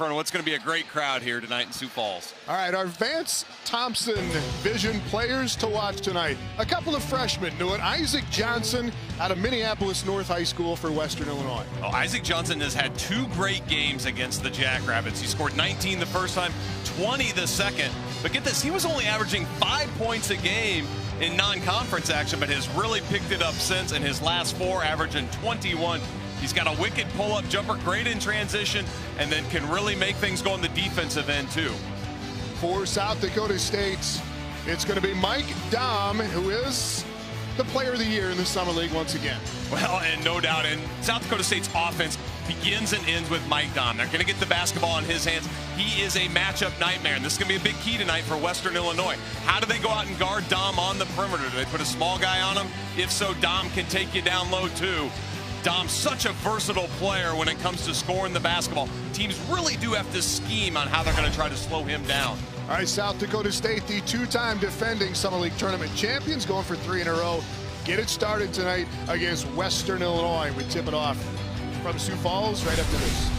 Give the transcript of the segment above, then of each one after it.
front of what's going to be a great crowd here tonight in Sioux Falls. All right, our Vance Thompson Vision players to watch tonight. A couple of freshmen knew it. Isaac Johnson out of Minneapolis North High School for Western Illinois. Oh, Isaac Johnson has had 2 great games against the Jackrabbits. He scored 19 the first time, 20 the second. But get this, he was only averaging 5 points a game in non-conference action, but has really picked it up since, and his last 4 averaging 21. He's got a wicked pull-up jumper, great in transition, and then can really make things go on the defensive end too. For South Dakota State, it's going to be Mike Dahm, who is the player of the year in the Summer League once again. Well, and no doubt, and South Dakota State's offense begins and ends with Mike Dahm. They're going to get the basketball in his hands. He is a matchup nightmare, and this is going to be a big key tonight for Western Illinois. How do they go out and guard Dahm on the perimeter? Do they put a small guy on him? If so, Dahm can take you down low too. Dahm's such a versatile player when it comes to scoring the basketball. Teams really do have to scheme on how they're going to try to slow him down. All right, South Dakota State, the 2-time defending Summer League tournament champions, going for 3 in a row. Get it started tonight against Western Illinois. We tip it off from Sioux Falls right after this.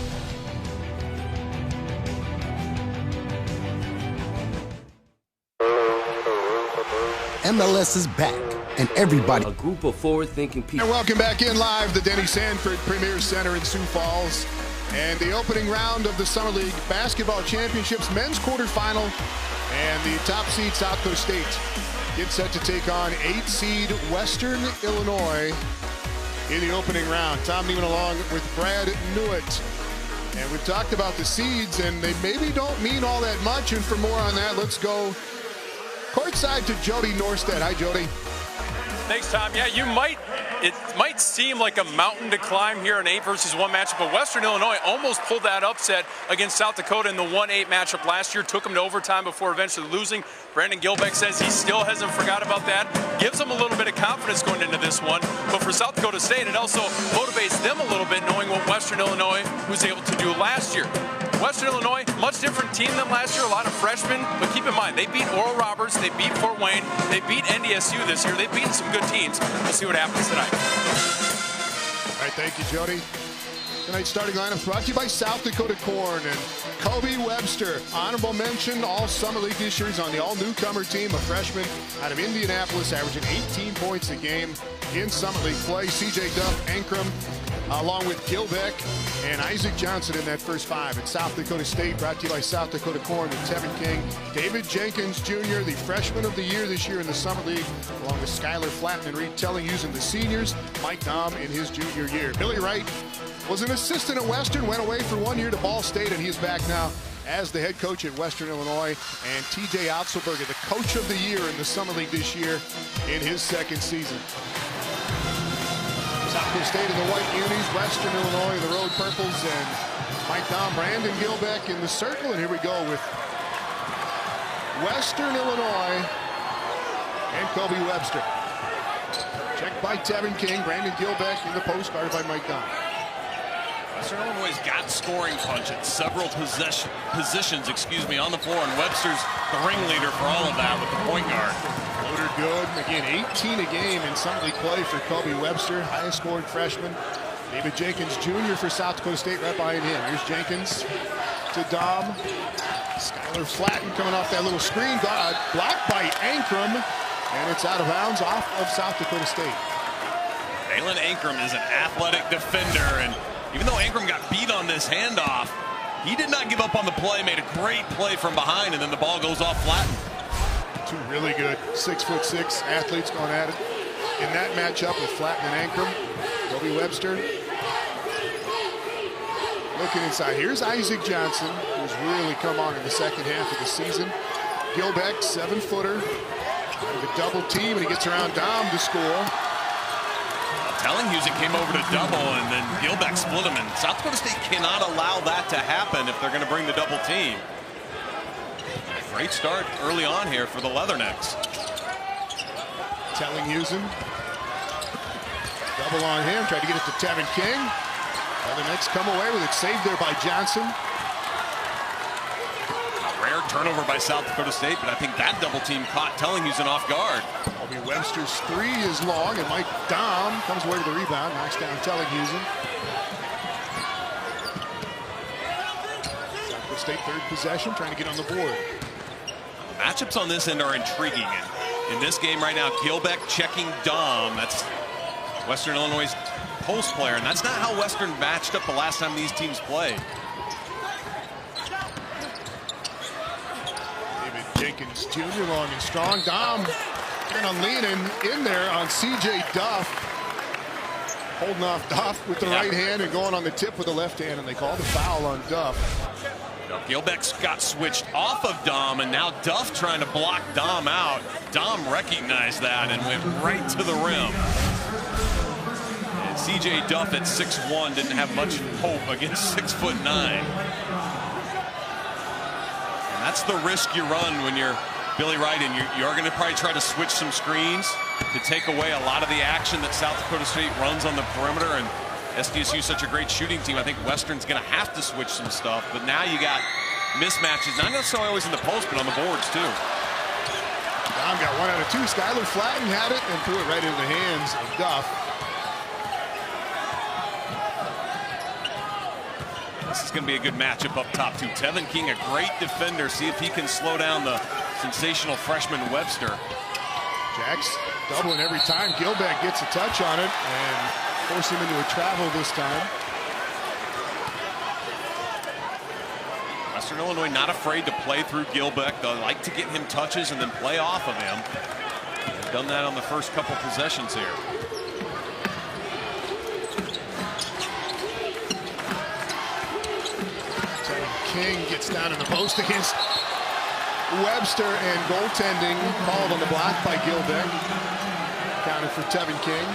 MLS is back, and everybody. A group of forward-thinking people. And welcome back in live, the Denny Sanford Premier Center in Sioux Falls. And the opening round of the Summer League Basketball Championships men's quarterfinal. And the top seed, South Dakota State, gets set to take on 8th seed Western Illinois in the opening round. Tom Neiman along with Brad Newitt. And we've talked about the seeds, and they maybe don't mean all that much. And for more on that, let's go courtside to Jody Norstead. Hi, Jody. Thanks, Tom. Yeah, it might seem like a mountain to climb here in 8 versus 1 matchup, but Western Illinois almost pulled that upset against South Dakota in the 1-8 matchup last year. Took them to overtime before eventually losing. Brandon Gilbeck says he still hasn't forgot about that. Gives them a little bit of confidence going into this one. But for South Dakota State, it also motivates them a little bit knowing what Western Illinois was able to do last year. Western Illinois, much different team than last year, a lot of freshmen, but keep in mind, they beat Oral Roberts, they beat Fort Wayne, they beat NDSU this year, they've beaten some good teams. We'll see what happens tonight. All right, thank you, Jody. Tonight's starting lineup brought to you by South Dakota Corn and Kobe Webster. Honorable mention, all Summer League this year. He's on the all-newcomer team, a freshman out of Indianapolis, averaging 18 points a game in Summer League play. CJ Duff, Ankrum, along with Gilbeck and Isaac Johnson in that first 5. At South Dakota State, brought to you by South Dakota Corn and Tevin King. David Jenkins Jr., the freshman of the year this year in the Summer League, along with Skylar Flatten and Reed Telling using the seniors. Mike Dahm in his junior year. Billy Wright was an assistant at Western, went away for 1 year to Ball State, and he's back now as the head coach at Western Illinois. And TJ Otzelberger, the coach of the year in the Summer League this year in his 2nd season. South Dakota State in the white unis, Western Illinois in the road purples, and Mike Dahm, Brandon Gilbeck in the circle. And here we go with Western Illinois and Kobe Webster. Checked by Tevin King, Brandon Gilbeck in the post, guarded by Mike Dahm. Western Illinois got scoring punch at several positions on the floor, and Webster's the ringleader for all of that with the point guard. Floater good. Again, 18 a game in Summer League play for Kobe Webster, highest scoring freshman. David Jenkins Jr. for South Dakota State right behind him. Here's Jenkins to Dahm. Skylar Flatten coming off that little screen. Blocked by Ankrum, and it's out of bounds off of South Dakota State. Valen Ankrum is an athletic defender, and even though Ankrum got beat on this handoff, he did not give up on the play, made a great play from behind, and then the ball goes off Flatten. 2 really good 6'6" athletes going at it in that matchup with Flatten and Ankrum. Kobe Webster looking inside. Here's Isaac Johnson, who's really come on in the 2nd half of the season. Gilbeck, 7-footer, out of a double team, and he gets around Dahm to score. Tellinghusen came over to double, and then Gilbeck split him, and South Dakota State cannot allow that to happen if they're going to bring the double team. Great start early on here for the Leathernecks. Tellinghusen, double on him, tried to get it to Tevin King. Leathernecks come away with it, saved there by Johnson. A rare turnover by South Dakota State, but I think that double team caught Tellinghusen off guard. Kobe Webster's 3 is long, and Mike Dahm comes away with the rebound, knocks down Tellinghusen. Dakota State third possession, trying to get on the board. Matchups on this end are intriguing. And in this game right now, Gilbeck checking Dom. That's Western Illinois' post player, and that's not how Western matched up the last time these teams played. David Jenkins Jr. long and strong. Dom kind of leaning in there on C.J. Duff. Holding off Duff with the right hand and going on the tip with the left hand, and they call the foul on Duff. Gilbeck's got switched off of Dom, and now Duff trying to block Dom out. Dom recognized that and went right to the rim. And C.J. Duff at 6'1" didn't have much hope against 6'9". And that's the risk you run when you're Billy Wright, and you are going to probably try to switch some screens to take away a lot of the action that South Dakota State runs on the perimeter. And SDSU is such a great shooting team. I think Western's going to have to switch some stuff. But now you got mismatches, not necessarily always in the post, but on the boards too. Dom got 1 out of 2. Skylar Flatten had it and threw it right into the hands of Duff. This is going to be a good matchup up top too. Tevin King, a great defender. See if he can slow down the sensational freshman Webster. Jacks doubling every time. Gilbeck gets a touch on it and force him into a travel this time. Western Illinois not afraid to play through Gilbeck. They like to get him touches and then play off of him. They've done that on the first couple possessions here. King gets down in the post against Webster, and goaltending called on the block by Gilbeck. Counted for Tevin King.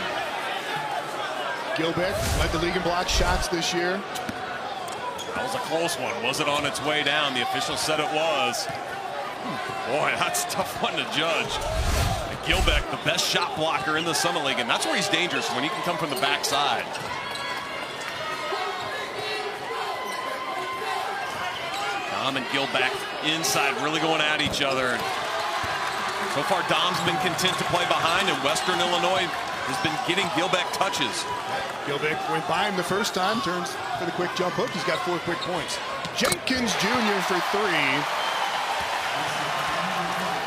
Gilbeck led the league in block shots this year. That was a close one. Was it on its way down? The official said it was. Boy, that's a tough one to judge. And Gilbeck, the best shot blocker in the Summit League, and that's where he's dangerous, when he can come from the backside. Dom and Gilbeck inside, really going at each other. So far, Dom's been content to play behind, and Western Illinois has been getting Gilbeck touches. Gilbeck went by him the first time, turns for the quick jump hook. He's got 4 quick points. Jenkins Jr. for 3.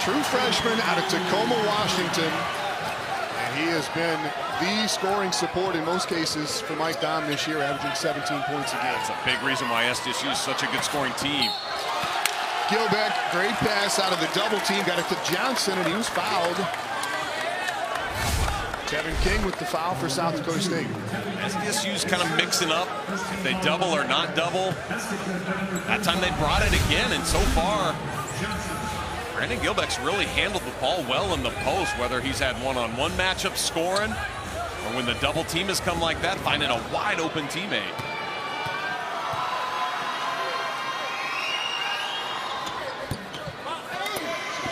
True freshman out of Tacoma, Washington. And he has been the scoring support in most cases for Mike Dom this year, averaging 17 points a game. That's a big reason why SDSU is such a good scoring team. Gilbeck, great pass out of the double team, got it to Johnson, and he was fouled. Tevin King with the foul for South Dakota State. SDSU's kind of mixing up if they double or not double. That time they brought it again, and so far, Brandon Gilbeck's really handled the ball well in the post, whether he's had one-on-one matchups scoring, or when the double team has come like that, finding a wide-open teammate.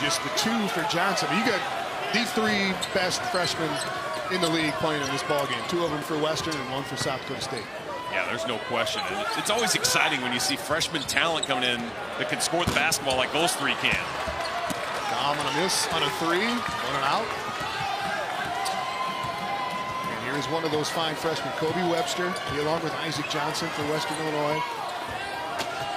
Just the 2 for Johnson. You got the 3 best freshmen in the league playing in this ballgame. 2 of them for Western and 1 for South Dakota State. Yeah, there's no question. And it's always exciting when you see freshman talent coming in that can score the basketball like those 3 can. Dom on a miss on a 3, 1 and out. And here's one of those fine freshmen, Kobe Webster, he along with Isaac Johnson for Western Illinois.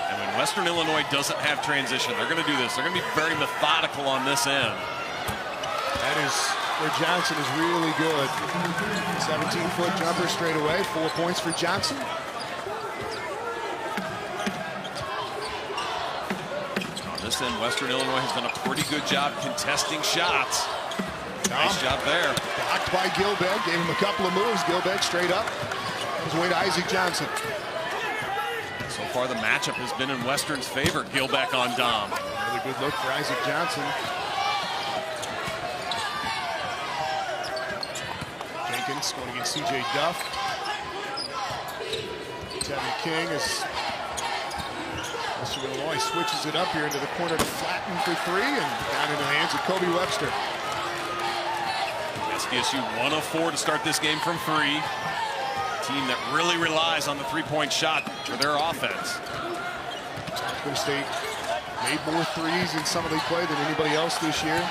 And when Western Illinois doesn't have transition, they're going to do this. They're going to be very methodical on this end. That is where Johnson is really good. 17-foot jumper straight away, 4 points for Johnson. On this end, Western Illinois has done a pretty good job contesting shots. Nice job there. Blocked by Gilbeck, gave him a couple of moves. Gilbeck straight up. His way to Isaac Johnson. So far, the matchup has been in Western's favor. Gilbeck on Dom. Another good look for Isaac Johnson. Jenkins going against C.J. Duff. Tevin King as Western Illinois switches it up here into the corner to Flatten for 3, and down into the hands of Kobe Webster. SDSU 1 of 4 to start this game from 3. Team that really relies on the 3-point shot for their offense. South Dakota State made more threes in summer league play than anybody else this year.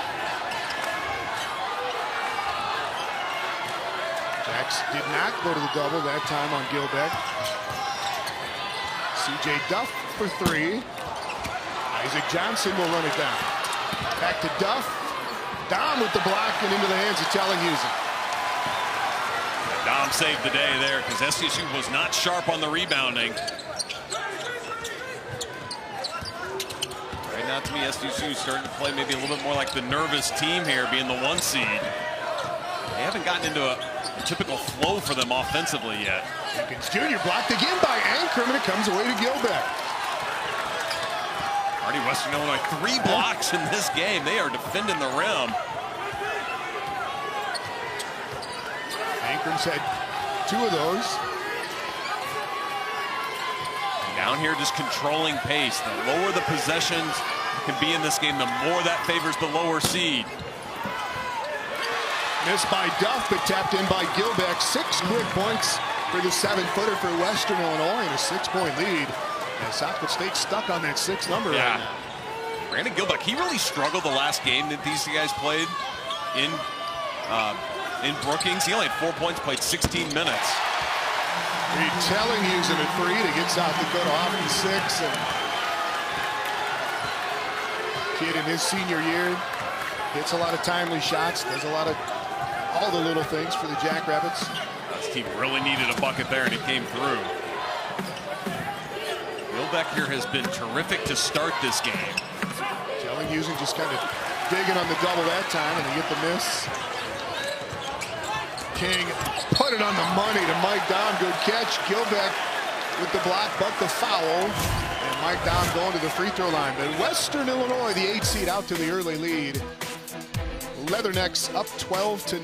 Jacks did not go to the double that time on Gilbeck. C.J. Duff for three. Isaac Johnson will run it down. Back to Duff. Dom with the block and into the hands of Telling-Husen. Dom saved the day there because SDSU was not sharp on the rebounding. Right now, to me, SDSU is starting to play maybe a little bit more like the nervous team here, being the 1 seed. They haven't gotten into a typical flow for them offensively yet. Jenkins Jr. blocked again by Ankrum, and it comes away to Gilbeck. Already Western Illinois 3 blocks in this game. They are defending the rim. Ankrum's had 2 of those. Down here just controlling pace. The lower the possessions can be in this game, the more that favors the lower seed. Missed by Duff, but tapped in by Gilbeck. 6 quick points for the 7-footer for Western Illinois, and a 6-point lead. And South Dakota State stuck on that 6 number right now. Brandon Gilbeck, he really struggled the last game that these guys played in Brookings. He only had 4 points, played 16 minutes. Telling-Husen at free to get South Dakota off the 6. And kid in his senior year hits a lot of timely shots, does a lot of all the little things for the Jackrabbits. This team really needed a bucket there, and he came through. Gilbeck here has been terrific to start this game. Telling-Husen just kind of digging on the double that time, and they get the miss. King put it on the money to Mike Dom. Good catch. Gilbeck with the block, but the foul. And Mike Dom going to the free throw line. But Western Illinois, the 8 seed, out to the early lead. Leathernecks up 12-9.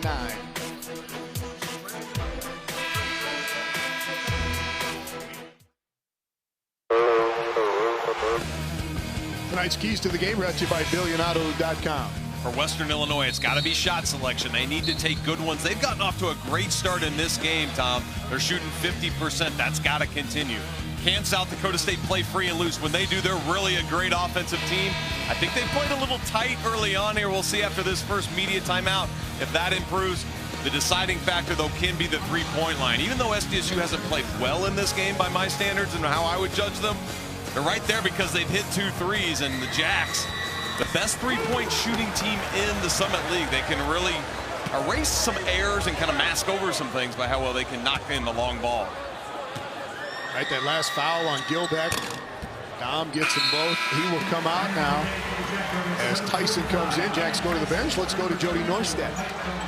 Tonight's keys to the game brought to you by BillionAuto.com. For Western Illinois, it's got to be shot selection. They need to take good ones. They've gotten off to a great start in this game, Tom. They're shooting 50%. That's got to continue. Can South Dakota State play free and loose? When they do, they're really a great offensive team. I think they played a little tight early on here. We'll see after this first media timeout if that improves. The deciding factor, though, can be the three-point line. Even though SDSU hasn't played well in this game by my standards and how I would judge them, they're right there because they've hit 2 threes, and the Jacks, the best three-point shooting team in the Summit League. They can really erase some errors and kind of mask over some things by how well they can knock in the long ball. Right, that last foul on Gilbeck. Dom gets them both. He will come out now as Tyson comes in. Jacks go to the bench. Let's go to Jody Norstedt.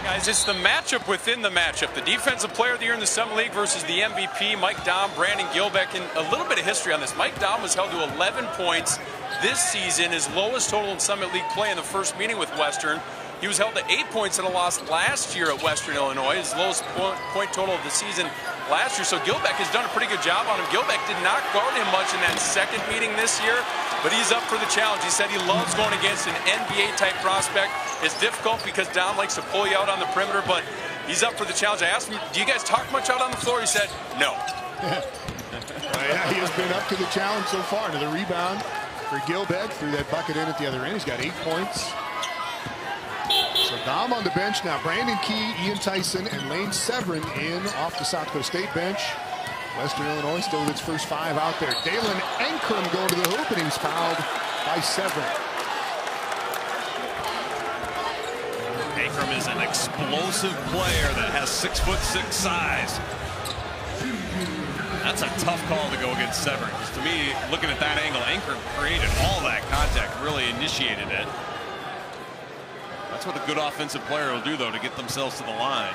Guys, it's the matchup within the matchup. The Defensive Player of the Year in the Summit League versus the MVP, Mike Dom, Brandon Gilbeck. And a little bit of history on this. Mike Dom was held to 11 points this season, his lowest total in Summit League play in the first meeting with Western. He was held to 8 points in a loss last year at Western Illinois, his lowest point total of the season last year. So Gilbeck has done a pretty good job on him. Gilbeck did not guard him much in that second meeting this year, but he's up for the challenge. He said he loves going against an NBA-type prospect. It's difficult because Dom likes to pull you out on the perimeter, but he's up for the challenge. I asked him, do you guys talk much out on the floor? He said, no. Yeah, he has been up to the challenge so far. To the rebound for Gilbeck, threw that bucket in at the other end. He's got 8 points. So Dom on the bench now. Brandon Key, Ian Tyson, and Lane Severin in off the South Dakota State bench. Western Illinois still with its first 5 out there. Dalen Ankrum going to the hoop, and he was fouled by Severin. Ankrum is an explosive player that has 6'6" size. That's a tough call to go against Severin. Because to me, looking at that angle, Ankrum created all that contact, really initiated it. That's what a good offensive player will do, though, to get themselves to the line.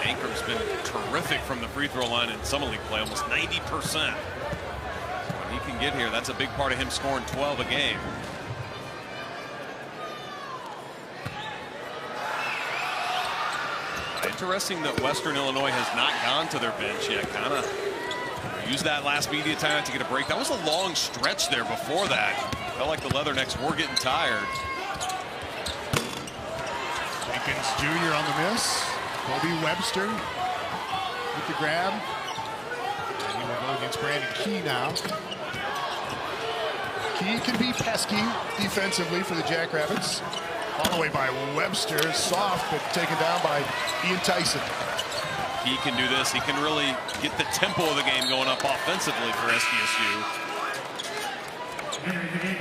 Ankrum's been terrific from the free throw line in Summit League play, almost 90%. So when he can get here, that's a big part of him scoring 12 a game. Interesting that Western Illinois has not gone to their bench yet. Kind of used that last media timeout to get a break. That was a long stretch there before that. Felt like the Leathernecks were getting tired. Jenkins Jr. on the miss. Kobe Webster with the grab. And he will go against Brandon Key now. Key can be pesky defensively for the Jackrabbits. All the way by Webster, soft, but taken down by Ian Tyson. Key can do this. He can really get the tempo of the game going up offensively for SDSU.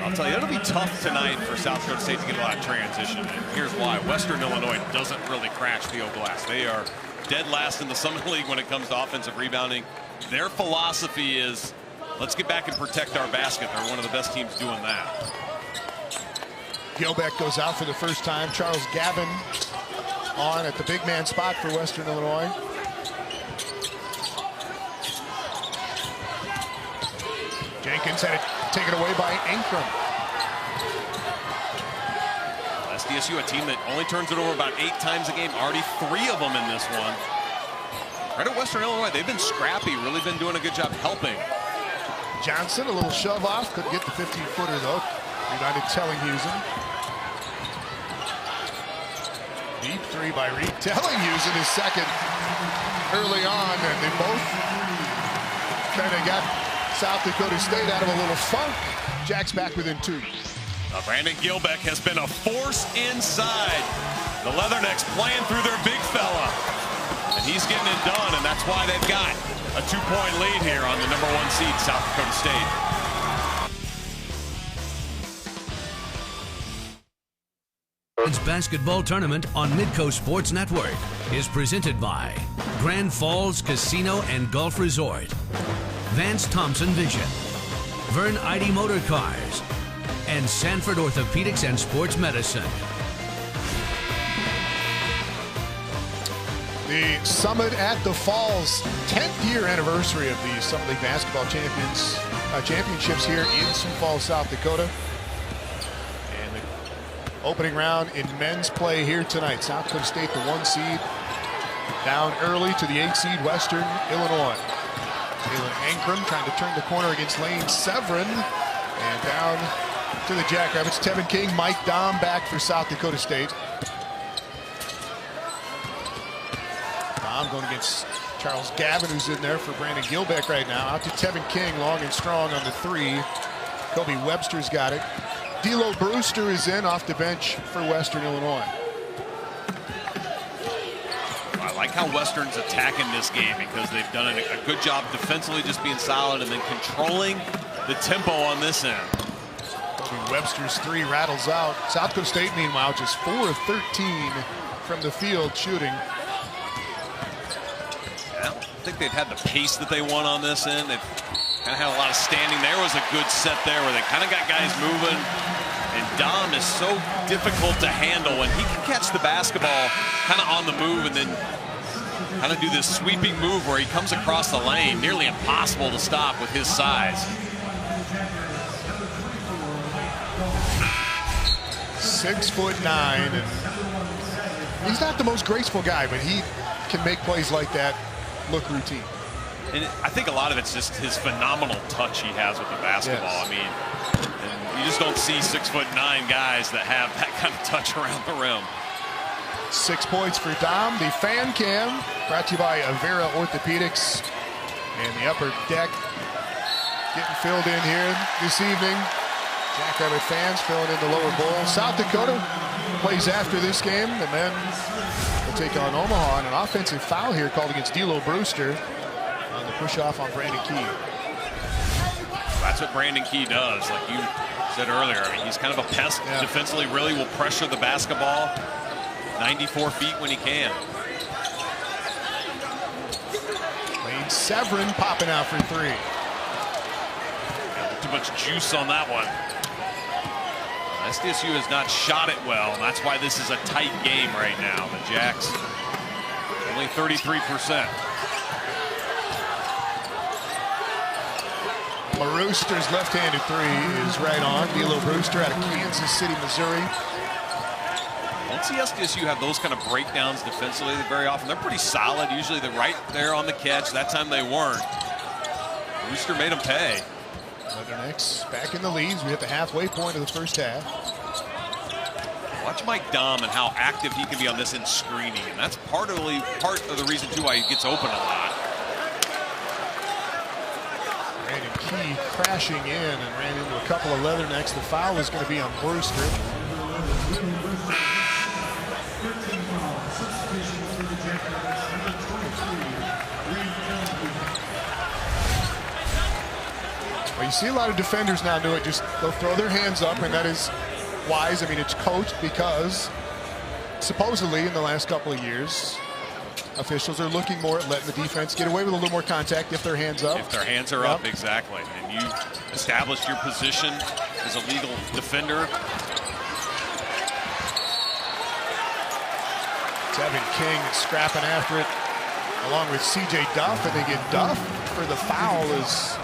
I'll tell you, it'll be tough tonight for South Dakota State to get a lot of transition. And here's why. Western Illinois doesn't really crash field glass. They are dead last in the Summit League when it comes to offensive rebounding. Their philosophy is, let's get back and protect our basket. They're one of the best teams doing that. Gilbeck goes out for the first time. Charles Gavin on at the big man spot for Western Illinois. Jenkins had it taken away by Ankrum. SDSU, a team that only turns it over about 8 times a game. Already 3 of them in this one. Right at Western Illinois, they've been scrappy, really been doing a good job helping. Johnson, a little shove off, couldn't get the 15-footer though. Rebounded Tellinghusen. Deep 3 by Reed. Tellinghusen is second early on, and they both kind of got South Dakota State out of a little funk. Jack's back within 2. Brandon Gilbeck has been a force inside. The Leathernecks playing through their big fella. And he's getting it done, and that's why they've got a 2-point lead here on the #1 seed, South Dakota State. Basketball tournament on Midcoast Sports Network is presented by Grand Falls Casino and Golf Resort, Vance Thompson Vision, Vern Eide Motor Cars, and Sanford Orthopedics and Sports Medicine. The Summit at the Falls, 10th year anniversary of the Summit League Basketball Championships here in Sioux Falls, South Dakota. And the opening round in men's play here tonight. South Dakota State, the 1 seed, down early to the 8 seed Western Illinois. Taylor Ankrum trying to turn the corner against Lane Severin. And down to the Jackrabbits. Tevin King, Mike Dahm back for South Dakota State. Dahm going against Charles Gavin, who's in there for Brandon Gilbeck right now. Out to Tevin King, long and strong on the 3. Kobe Webster's got it. D'Lo Brewster is in off the bench for Western Illinois. I like how Western's attacking this game because they've done a good job defensively, just being solid and then controlling the tempo on this end. Webster's 3 rattles out. South Dakota State, meanwhile, just 4 of 13 from the field shooting. I don't think they've had the pace that they want on this end. They've kind of had a lot of standing. There was a good set there where they kind of got guys moving. And Dahm is so difficult to handle when he can catch the basketball kind of on the move and then kind of do this sweeping move where he comes across the lane. Nearly impossible to stop with his size. 6'9", and he's not the most graceful guy, but he can make plays like that look routine. And I think a lot of it's just his phenomenal touch he has with the basketball. Yes. I mean, and you just don't see 6'9" guys that have that kind of touch around the rim. 6 points for Dahm. The fan cam brought to you by Avera Orthopedics and the upper deck getting filled in here this evening. Jackrabbit fans filling in the lower bowl. South Dakota plays after this game. The men will take on Omaha, and an offensive foul here called against D'Lo Brewster on the push-off on Brandon Key. That's what Brandon Key does, like you said earlier. I mean, he's kind of a pest defensively, really will pressure the basketball 94 feet when he can. Lane Severin popping out for 3. Too much juice on that one. SDSU has not shot it well, and that's why this is a tight game right now. The Jacks only 33%. Brewster's left-handed 3 is right on. D'Lo Brewster out of Kansas City, Missouri. Don't see SDSU have those kind of breakdowns defensively very often. They're pretty solid. Usually they're right there on the catch. That time they weren't. Brewster made them pay. Leathernecks back in the leads. We hit the halfway point of the first half. Watch Mike Dahm and how active he can be on this in screening. And that's part of the reason, too, why he gets open a lot. Brandon Key crashing in and ran into a couple of Leathernecks. The foul is going to be on Brewster. Well, you see a lot of defenders now do it. Just they'll throw their hands up, and that is wise. I mean, it's coached because supposedly in the last couple of years, officials are looking more at letting the defense get away with a little more contact if their hands up. If their hands are up, exactly. And you established your position as a legal defender. Tevin King scrapping after it along with C.J. Duff, and they get Duff for the foul as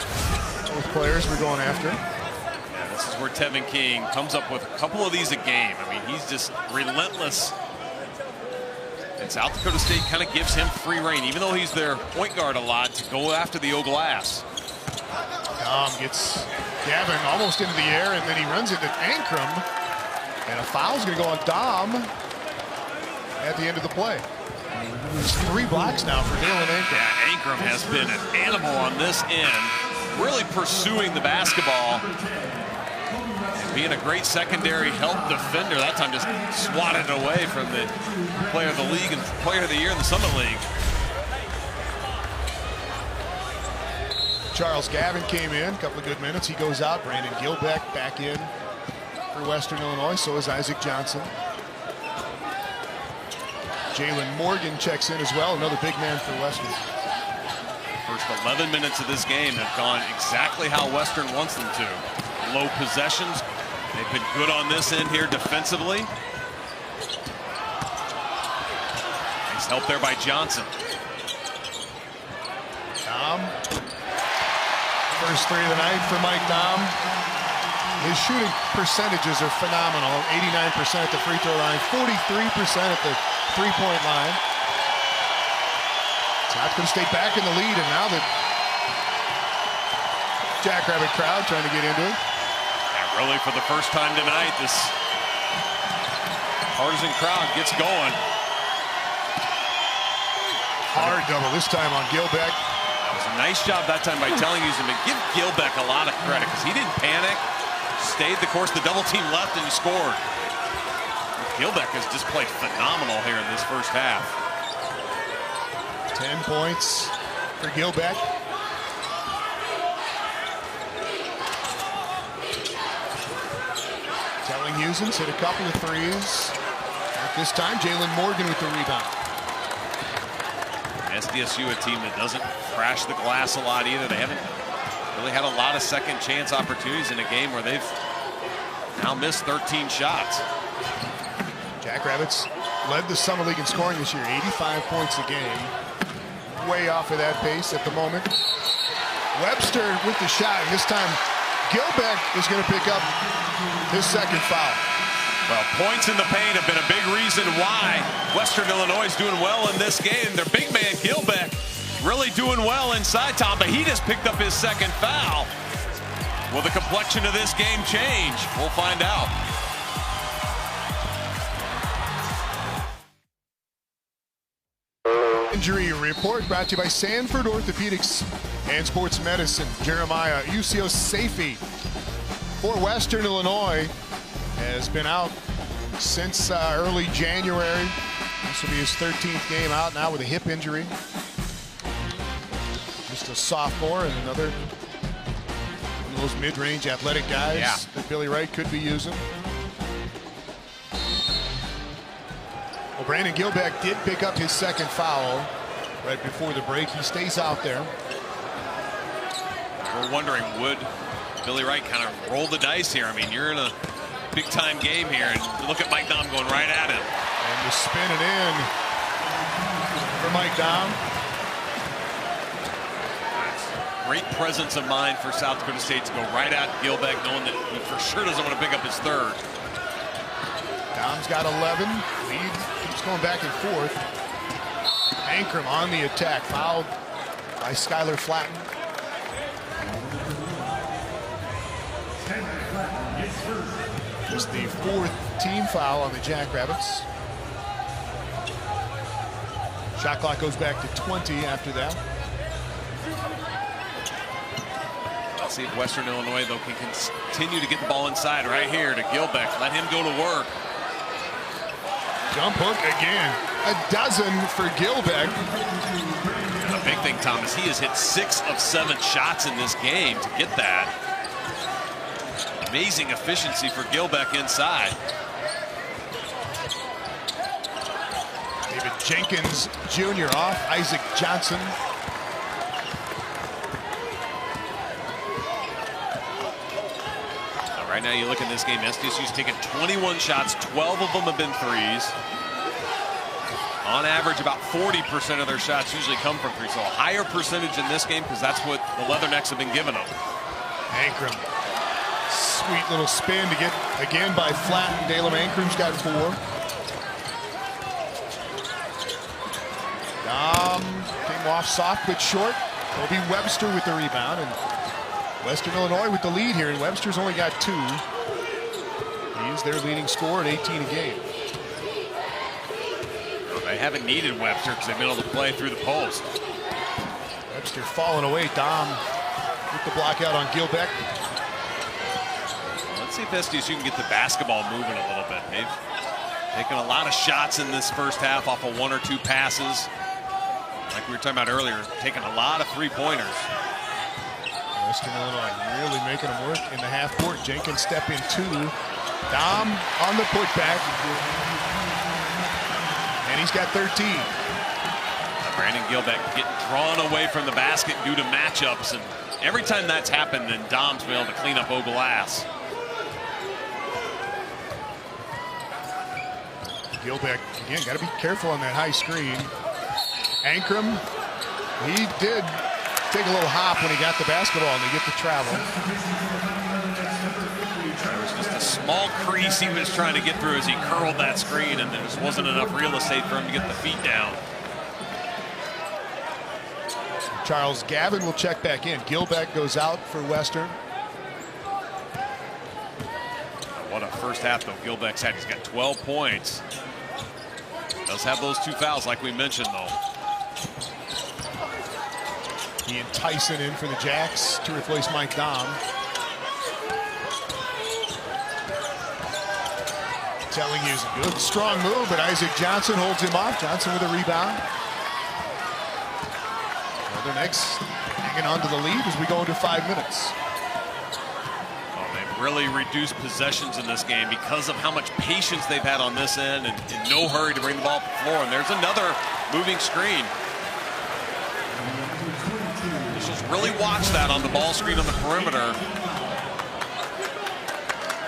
both players were going after. Yeah, this is where Tevin King comes up with a couple of these a game. I mean, he's just relentless. And South Dakota State kind of gives him free reign, even though he's their point guard a lot, to go after the O glass. Dom gets Gavin almost into the air, and then he runs into Ankrum. And a foul's going to go on Dom at the end of the play. There's 3 blocks now for Dalen Ankrum. Yeah, Ankrum has been an animal on this end, really pursuing the basketball. Being a great secondary help defender. That time just swatted away from the player of the league and player of the year in the Summit League. Charles Gavin came in, a couple of good minutes. He goes out. Brandon Gilbeck back in for Western Illinois. So is Isaac Johnson. Jalen Morgan checks in as well, another big man for Western. First 11 minutes of this game have gone exactly how Western wants them to. Low possessions. They've been good on this end here defensively. Nice help there by Johnson. Dom. First 3 of the night for Mike Dom. His shooting percentages are phenomenal. 89% at the free throw line, 43% at the three-point line. South Dakota State back in the lead, and now the Jackrabbit crowd trying to get into it. Yeah, really for the first time tonight, this partisan crowd gets going. Hard double this time on Gilbeck. That was a nice job that time by telling you to give Gilbeck a lot of credit, because he didn't panic, stayed the course, the double team left, and he scored. Gilbeck has just played phenomenal here in this first half. 10 points for Gilbeck. Telling Husens hit a couple of threes. At this time, Jalen Morgan with the rebound. SDSU, a team that doesn't crash the glass a lot either. They haven't really had a lot of second chance opportunities in a game where they've now missed 13 shots. Jackrabbits led the Summer League in scoring this year, 85 points a game. Way off of that pace at the moment. Webster with the shot, and this time Gilbeck is going to pick up his second foul. Well, points in the paint have been a big reason why Western Illinois is doing well in this game. Their big man, Gilbeck, really doing well inside, Tom, but he just picked up his second foul. Will the complexion of this game change? We'll find out. Injury report brought to you by Sanford Orthopedics and Sports Medicine. Jeremiah Usio Safety for Western Illinois has been out since early January. This will be his 13th game out now with a hip injury. Just a sophomore and another one of those mid-range athletic guys that Billy Wright could be using. Well, Brandon Gilbeck did pick up his second foul right before the break. He stays out there. We're wondering, would Billy Wright kind of roll the dice here? I mean, you're in a big-time game here, and look at Mike Dom going right at it. And to spin it in for Mike Dom. Great presence of mind for South Dakota State to go right at Gilbeck, knowing that he for sure doesn't want to pick up his third. Dom's got 11. Lead keeps going back and forth. Ankrum on the attack, fouled by Skylar Flatten. Just the 4th team foul on the Jackrabbits. Shot clock goes back to 20 after that. Let's see if Western Illinois, though, can continue to get the ball inside right here to Gilbeck. Let him go to work. Jump hook again. A dozen for Gilbeck. The big thing, Thomas, he has hit 6 of 7 shots in this game to get that. amazing efficiency for Gilbeck inside. David Jenkins Jr. off. Isaac Johnson. Right now you look at this game, SDSU's taken 21 shots, 12 of them have been threes. On average, about 40% of their shots usually come from three, so a higher percentage in this game because that's what the Leathernecks have been giving them. Ankrum. Sweet little spin to get again by Flatten. Dalem Ankram's got 4. Dom came off soft but short. Kobe Webster with the rebound, and Western Illinois with the lead here, and Webster's only got 2. He is their leading scorer at 18 a game. Well, they haven't needed Webster because they've been able to play through the post. Webster falling away. Dom with the block out on Gilbeck. Well, let's see if SDSU can get the basketball moving a little bit. They've taken a lot of shots in this first half off of 1 or 2 passes. Like we were talking about earlier, taking a lot of three-pointers. Western Illinois really making them work in the half court. Jenkins step in 2. Dom on the putback. And he's got 13. Brandon Gilbeck getting drawn away from the basket due to matchups. And every time that's happened, then Dom's been able to clean up glass. Gilbeck, again, got to be careful on that high screen. Ankrum, he did take a little hop when he got the basketball and they get the travel. There was just a small crease he was trying to get through as he curled that screen, and there just wasn't enough real estate for him to get the feet down. Charles Gavin will check back in. Gilbeck goes out for Western. What a first half, though, Gilbeck's had. He's got 12 points. Does have those 2 fouls, like we mentioned, though. He and Tyson in for the Jacks to replace Mike Dom. Telling you, a good, strong move, but Isaac Johnson holds him off. Johnson with a rebound. Leathernecks hanging on to the lead as we go into 5 minutes. Oh, they've really reduced possessions in this game because of how much patience they've had on this end and in no hurry to bring the ball up the floor. And there's another moving screen. Really watch that on the ball screen on the perimeter.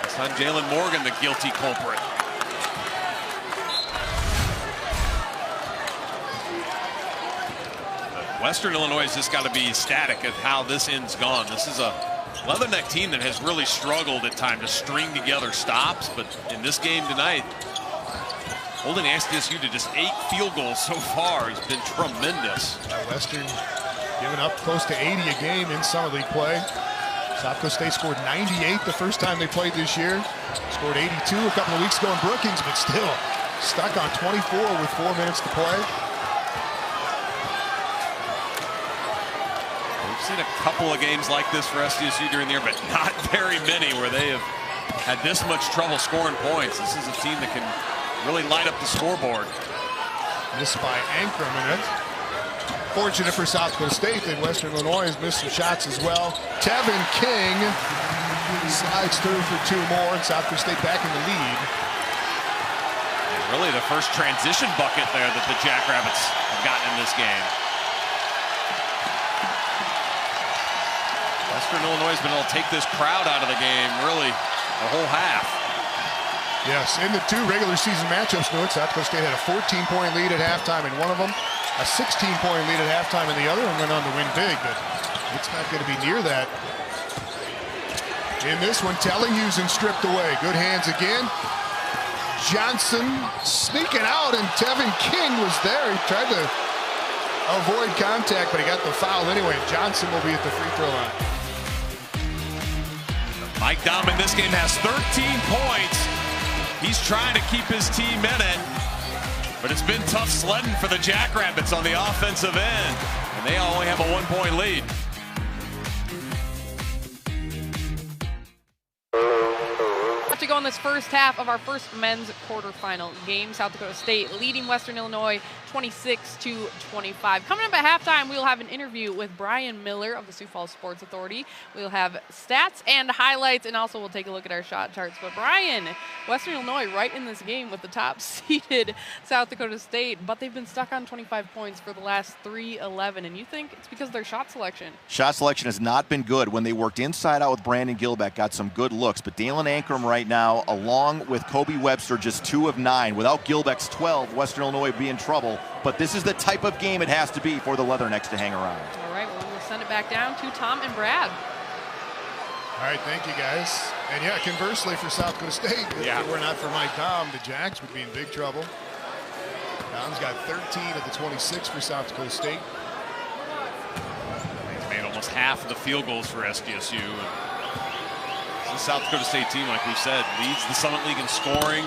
It's not Jalen Morgan, the guilty culprit. But Western Illinois has just got to be ecstatic at how this end's gone. This is a Leatherneck team that has really struggled at times to string together stops, but in this game tonight, holding SDSU to just 8 field goals so far has been tremendous. Western giving up close to 80 a game in summer league play. South Dakota State scored 98 the first time they played this year. Scored 82 a couple of weeks ago in Brookings, but still stuck on 24 with 4 minutes to play. We've seen a couple of games like this for SDSU during the year, but not very many where they have had this much trouble scoring points. This is a team that can really light up the scoreboard. Missed by Ankrum, and that's fortunate for South Dakota State that Western Illinois has missed some shots as well. Tevin King slides through for 2 more, and South Dakota State back in the lead. And really the first transition bucket there that the Jackrabbits have gotten in this game. Western Illinois has been able to take this crowd out of the game really the whole half. Yes, in the 2 regular season matchups, South Dakota State had a 14-point lead at halftime in one of them, a 16-point lead at halftime in the other, and went on to win big, but it's not going to be near that. In this one, Tellinghusen stripped away. Good hands again. Johnson sneaking out, and Tevin King was there. He tried to avoid contact, but he got the foul anyway. Johnson will be at the free throw line. Mike Dom in this game has 13 points. He's trying to keep his team in it, but it's been tough sledding for the Jackrabbits on the offensive end, and they only have a 1-point lead. Have to go on the this first half of our first men's quarterfinal game. South Dakota State leading Western Illinois 26-25. Coming up at halftime, we'll have an interview with Brian Miller of the Sioux Falls Sports Authority. We'll have stats and highlights, and also we'll take a look at our shot charts. But Brian, Western Illinois right in this game with the top-seeded South Dakota State, but they've been stuck on 25 points for the last 3-11, and you think it's because of their shot selection? Shot selection has not been good. When they worked inside out with Brandon Gilbeck, got some good looks, but Dalen Ankrum right now, along with Kobe Webster, just 2 of 9. Without Gilbeck's 12, Western Illinois would be in trouble. But this is the type of game it has to be for the Leathernecks to hang around. All right, well, we'll send it back down to Tom and Brad. All right, thank you, guys. And yeah, conversely for South Dakota State, if it were not for Mike Dom, the Jacks would be in big trouble. Dom's got 13 of the 26 for South Dakota State. He's made almost half of the field goals for SDSU. The South Dakota State team, like we said, leads the Summit League in scoring.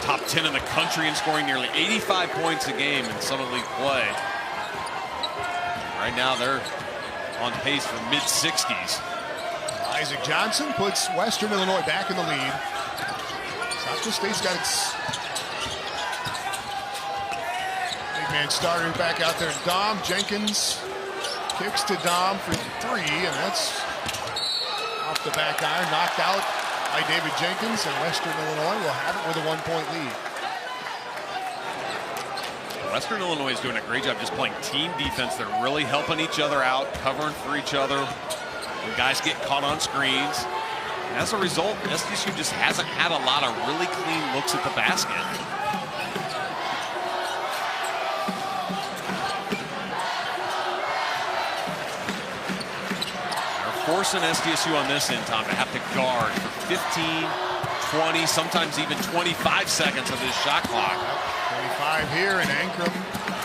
Top 10 in the country in scoring, nearly 85 points a game in Summit League play. Right now they're on pace for mid-60s. Isaac Johnson puts Western Illinois back in the lead. South Dakota State's got its big man starter back out there. Dom Jenkins kicks to Dom for 3, and that's off the back iron, knocked out by David Jenkins, and Western Illinois will have it with a 1-point lead. Western Illinois is doing a great job just playing team defense. They're really helping each other out, covering for each other when guys get caught on screens. And as a result, SDSU just hasn't had a lot of really clean looks at the basket. Forcing SDSU on this end, Tom, to have to guard for 15, 20, sometimes even 25 seconds of this shot clock. 25 here, and Ankrum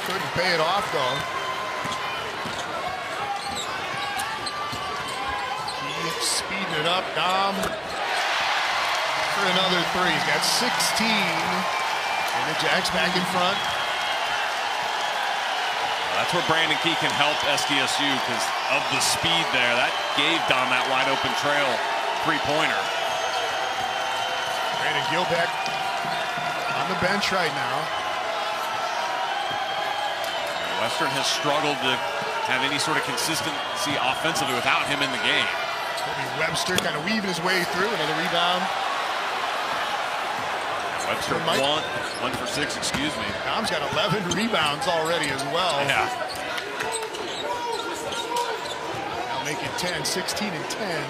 couldn't pay it off, though. Keeps speeding it up. Dom for another 3. He's got 16, and the Jacks back in front. That's where Brandon Key can help SDSU because of the speed there. That gave Dom that wide open trail three-pointer. Brandon Gilbeck on the bench right now. Western has struggled to have any sort of consistency offensively without him in the game. Kobe Webster kind of weaving his way through. Another rebound. Webster 1 for 6, excuse me. Dom's got 11 rebounds already as well. Yeah. Now make it 10, 16 and 10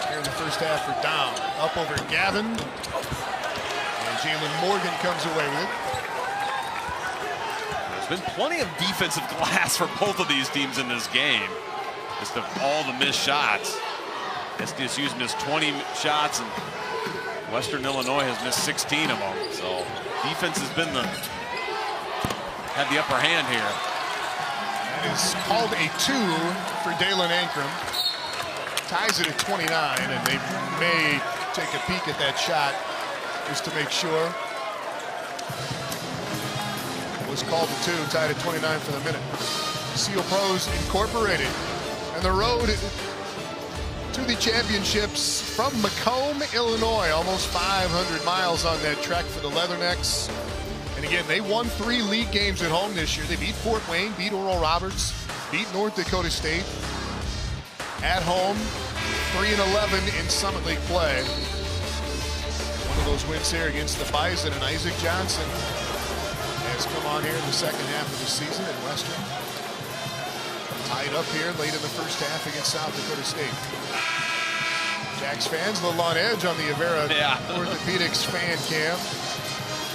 here in the first half for Dom. Up over Gavin. And Jalen Morgan comes away with it. There's been plenty of defensive glass for both of these teams in this game. Just of all the missed shots. SDSU's missed 20 shots and Western Illinois has missed 16 of them, so defense has been had the upper hand here. That is called a 2 for Dalen Ankrum. Ties it at 29, and they may take a peek at that shot just to make sure. It was called a 2, tied at 29 for the minute. Seal Pros Incorporated, and the road to the championships from Macomb, Illinois. Almost 500 miles on that trek for the Leathernecks. And again, they won 3 league games at home this year. They beat Fort Wayne, beat Oral Roberts, beat North Dakota State. At home, 3-11 in Summit League play. One of those wins here against the Bison, and Isaac Johnson has come on here in the second half of the season at Western. Tied up here late in the first half against South Dakota State. Jacks fans a little on edge on the Avera Orthopedics fan cam.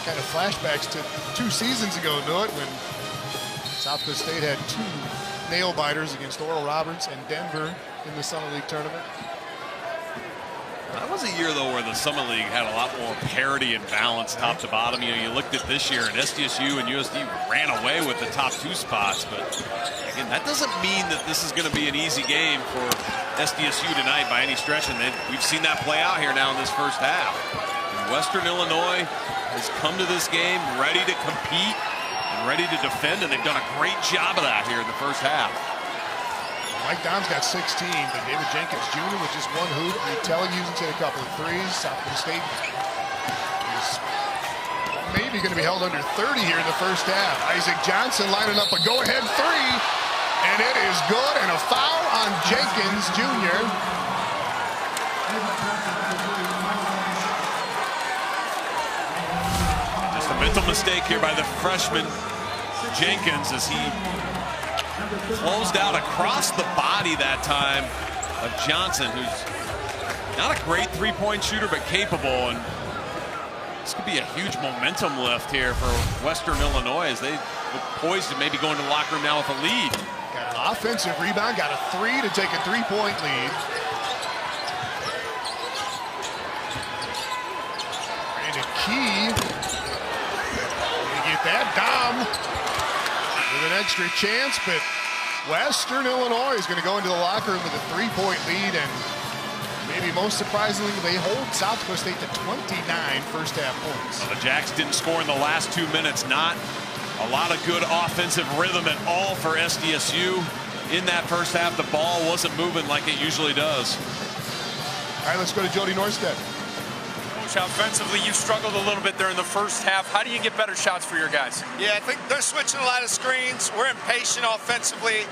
Kind of flashbacks to 2 seasons ago, do it, when South Dakota State had 2 nail biters against Oral Roberts and Denver in the Summit League tournament. That was a year, though, where the Summit League had a lot more parity and balance top to bottom. You know, you looked at this year, and SDSU and USD ran away with the top 2 spots. But, again, that doesn't mean that this is going to be an easy game for SDSU tonight by any stretch. And we've seen that play out here now in this first half. And Western Illinois has come to this game ready to compete and ready to defend, and they've done a great job of that here in the first half. Mike Dom's got 16, but David Jenkins Jr. with just one hoop. Telligus's hit a couple of threes. South Dakota State is maybe going to be held under 30 here in the first half. Isaac Johnson lining up a go-ahead three, and it is good, and a foul on Jenkins Jr. Just a mental mistake here by the freshman Jenkins as he closed out across the body that time of Johnson, who's not a great three-point shooter, but capable. And this could be a huge momentum lift here for Western Illinois as they look poised to maybe go into the locker room now with a lead. Got an offensive rebound, got a three to take a three-point lead. Brandon Key, gonna get that. Dom with an extra chance, but Western Illinois is going to go into the locker room with a three-point lead, and maybe most surprisingly, they hold South Dakota State to 29 first-half points. Well, the Jacks didn't score in the last 2 minutes. Not a lot of good offensive rhythm at all for SDSU. In that first half, the ball wasn't moving like it usually does. All right, let's go to Jody Norstead. Coach, offensively, you struggled a little bit there in the first half. How do you get better shots for your guys? Yeah, I think they're switching a lot of screens. We're impatient offensively,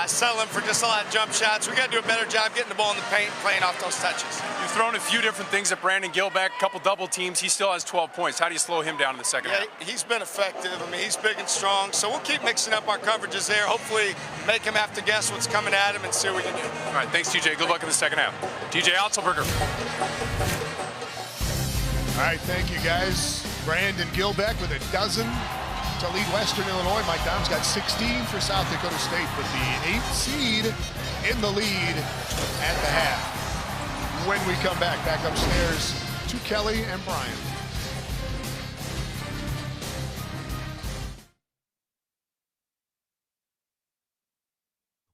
settling for just a lot of jump shots. We got to do a better job getting the ball in the paint, playing off those touches. You've thrown a few different things at Brandon Gilbeck, a couple double teams. He still has 12 points. How do you slow him down in the second half? He's been effective. I mean, he's big and strong, so we'll keep mixing up our coverages there. Hopefully make him have to guess what's coming at him and see what we can do. All right, thanks, TJ. Good luck in the second half. TJ Otzelberger. All right, thank you, guys. Brandon Gilbeck with a dozen to lead Western Illinois. Mike Dom's got 16 for South Dakota State with the 8th seed in the lead at the half. When we come back upstairs to Kelly and Brian.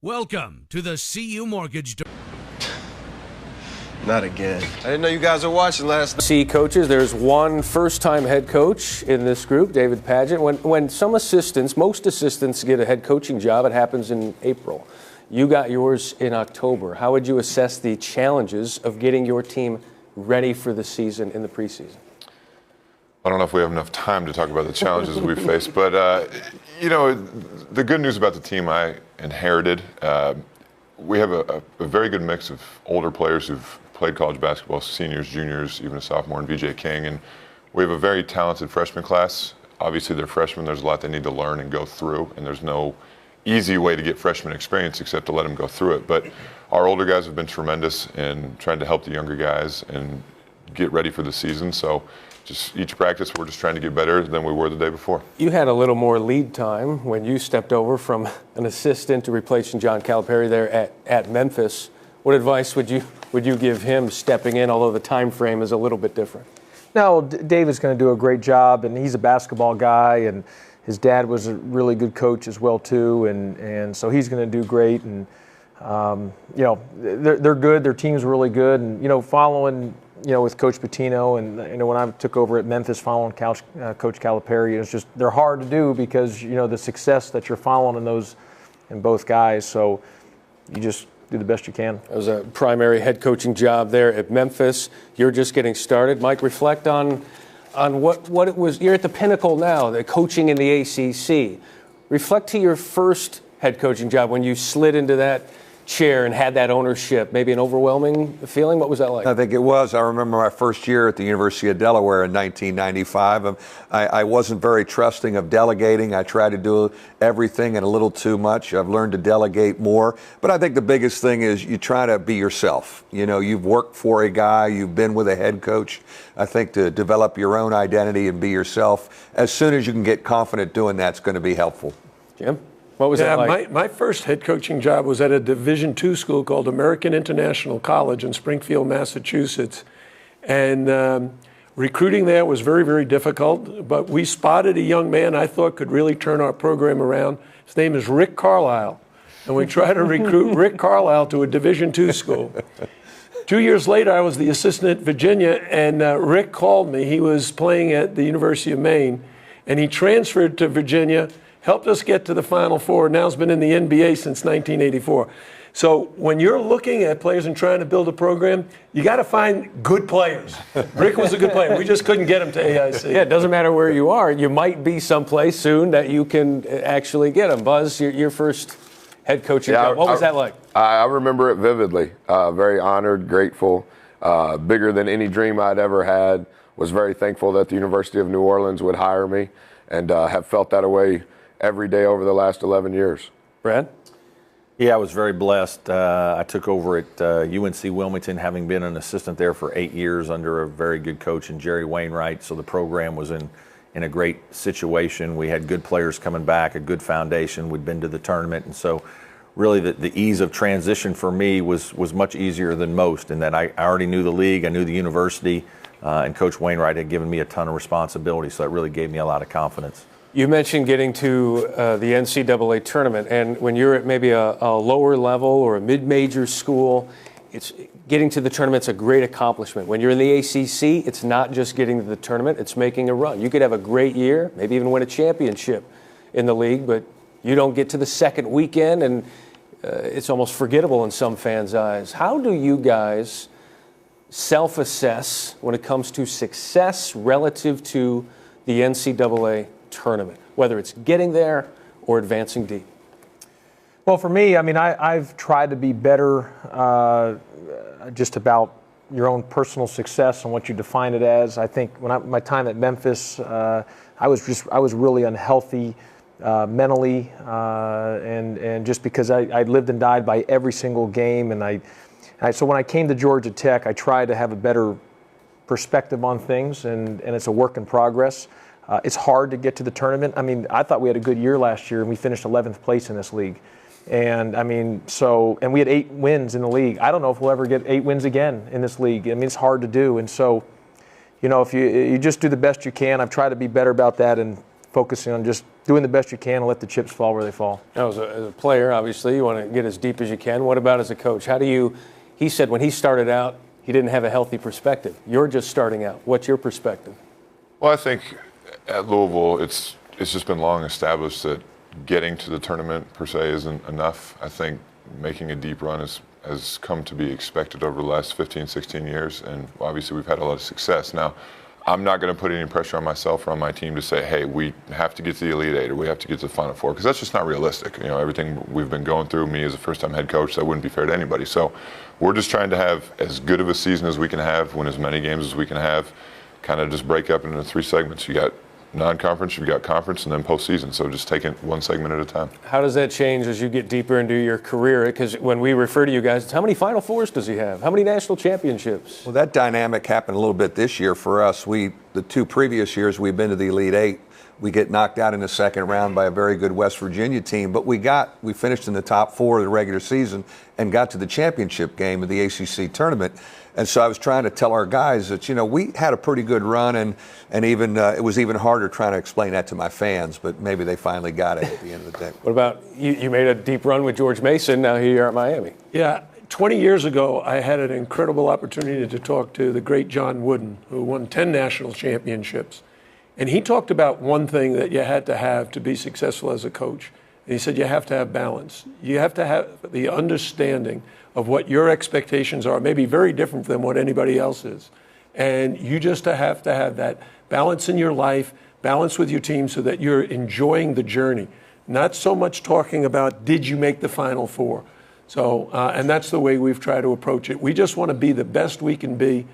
Welcome to the CU Mortgage. Not again. I didn't know you guys were watching last night. See, coaches, there's one first-time head coach in this group, David Padgett. When some assistants, most assistants get a head coaching job, it happens in April. You got yours in October. How would you assess the challenges of getting your team ready for the season in the preseason? I don't know if we have enough time to talk about the challenges we face, but, you know, the good news about the team I inherited, we have a very good mix of older players who've played college basketball, seniors, juniors, even a sophomore in VJ King, and we have a very talented freshman class. Obviously, they're freshmen. There's a lot they need to learn and go through, and there's no easy way to get freshman experience except to let them go through it. But our older guys have been tremendous in trying to help the younger guys and get ready for the season. So just each practice, we're just trying to get better than we were the day before. You had a little more lead time when you stepped over from an assistant to replacing John Calipari there at Memphis. What advice would you give him stepping in, although the time frame is a little bit different? No, David's going to do a great job, and he's a basketball guy, and his dad was a really good coach as well too, and so he's going to do great. And you know, they're good. Their team's really good, and you know, following with Coach Pitino, and when I took over at Memphis following Coach Calipari, it's just they're hard to do because the success that you're following in both guys. So you just do the best you can. It was a primary head coaching job there at Memphis. You're just getting started. Mike, reflect on what it was. You're at the pinnacle now, the coaching in the ACC. Reflect to your first head coaching job when you slid into that chair and had that ownership. Maybe an overwhelming feeling. What was that like? I think it was. I remember my first year at the University of Delaware in 1995. I wasn't very trusting of delegating. I tried to do everything and a little too much. I've learned to delegate more. But I think the biggest thing is you try to be yourself. You've worked for a guy. You've been with a head coach. I think to develop your own identity and be yourself, as soon as you can get confident doing that's going to be helpful. Jim? What was that like? My first head coaching job was at a Division II school called American International College in Springfield, Massachusetts. And recruiting there was very, very difficult. But we spotted a young man I thought could really turn our program around. His name is Rick Carlisle. And we tried to recruit Rick Carlisle to a Division II school. 2 years later, I was the assistant at Virginia, and Rick called me. He was playing at the University of Maine, and he transferred to Virginia, helped us get to the Final Four, now has been in the NBA since 1984. So when you're looking at players and trying to build a program, you got to find good players. Rick was a good player. We just couldn't get him to AIC. Yeah, it doesn't matter where you are. You might be someplace soon that you can actually get him. Buzz, your first head coaching job, what was that like? I remember it vividly. Very honored, grateful, bigger than any dream I'd ever had. Was very thankful that the University of New Orleans would hire me, and have felt that way every day over the last 11 years. Brad? Yeah, I was very blessed. I took over at UNC Wilmington, having been an assistant there for 8 years under a very good coach in Jerry Wainwright. So the program was in a great situation. We had good players coming back, a good foundation. We'd been to the tournament. And so really the ease of transition for me was much easier than most, in that I already knew the league, I knew the university, and Coach Wainwright had given me a ton of responsibility. So that really gave me a lot of confidence. You mentioned getting to the NCAA tournament, and when you're at maybe a lower level or a mid-major school, it's getting to the tournament's a great accomplishment. When you're in the ACC, it's not just getting to the tournament, it's making a run. You could have a great year, maybe even win a championship in the league, but you don't get to the second weekend, and it's almost forgettable in some fans' eyes. How do you guys self-assess when it comes to success relative to the NCAA tournament, whether it's getting there or advancing deep? Well, for me, I mean, I've tried to be better just about your own personal success and what you define it as. I think when my time at Memphis, I was really unhealthy mentally, and just because I lived and died by every single game, and so when I came to Georgia Tech, I tried to have a better perspective on things, and it's a work in progress. It's hard to get to the tournament. I mean, I thought we had a good year last year, and we finished 11th place in this league. And I mean, and we had 8 wins in the league. I don't know if we'll ever get 8 wins again in this league. I mean, it's hard to do. And so, you know, if you just do the best you can, I've tried to be better about that and focusing on just doing the best you can and let the chips fall where they fall. Now, as a player, obviously, you want to get as deep as you can. What about as a coach? He said when he started out, he didn't have a healthy perspective. You're just starting out. What's your perspective? Well, I think at Louisville, it's just been long established that getting to the tournament per se isn't enough. I think making a deep run has come to be expected over the last 15, 16 years, and obviously we've had a lot of success. Now, I'm not going to put any pressure on myself or on my team to say, hey, we have to get to the Elite Eight or we have to get to the Final Four, because that's just not realistic. You know, everything we've been going through, me as a first-time head coach, that wouldn't be fair to anybody. So we're just trying to have as good of a season as we can have, win as many games as we can have, kind of just break up into 3 segments. You got non-conference, you've got conference, and then postseason. So just take it one segment at a time. How does that change as you get deeper into your career? Because when we refer to you guys, it's how many Final Fours does he have? How many national championships? Well, that dynamic happened a little bit this year for us. The 2 previous years we've been to the Elite Eight. We get knocked out in the second round by a very good West Virginia team, but we finished in the top 4 of the regular season and got to the championship game of the ACC tournament. And so I was trying to tell our guys that, you know, we had a pretty good run, and even it was even harder trying to explain that to my fans, but maybe they finally got it at the end of the day. What about you made a deep run with George Mason, now here at Miami? Yeah, 20 years ago, I had an incredible opportunity to talk to the great John Wooden, who won 10 national championships. And he talked about one thing that you had to have to be successful as a coach. And he said you have to have balance. You have to have the understanding of what your expectations are, maybe very different than what anybody else is. And you just have to have that balance in your life, balance with your team, so that you're enjoying the journey. Not so much talking about, did you make the Final Four? So, and that's the way we've tried to approach it. We just want to be the best we can be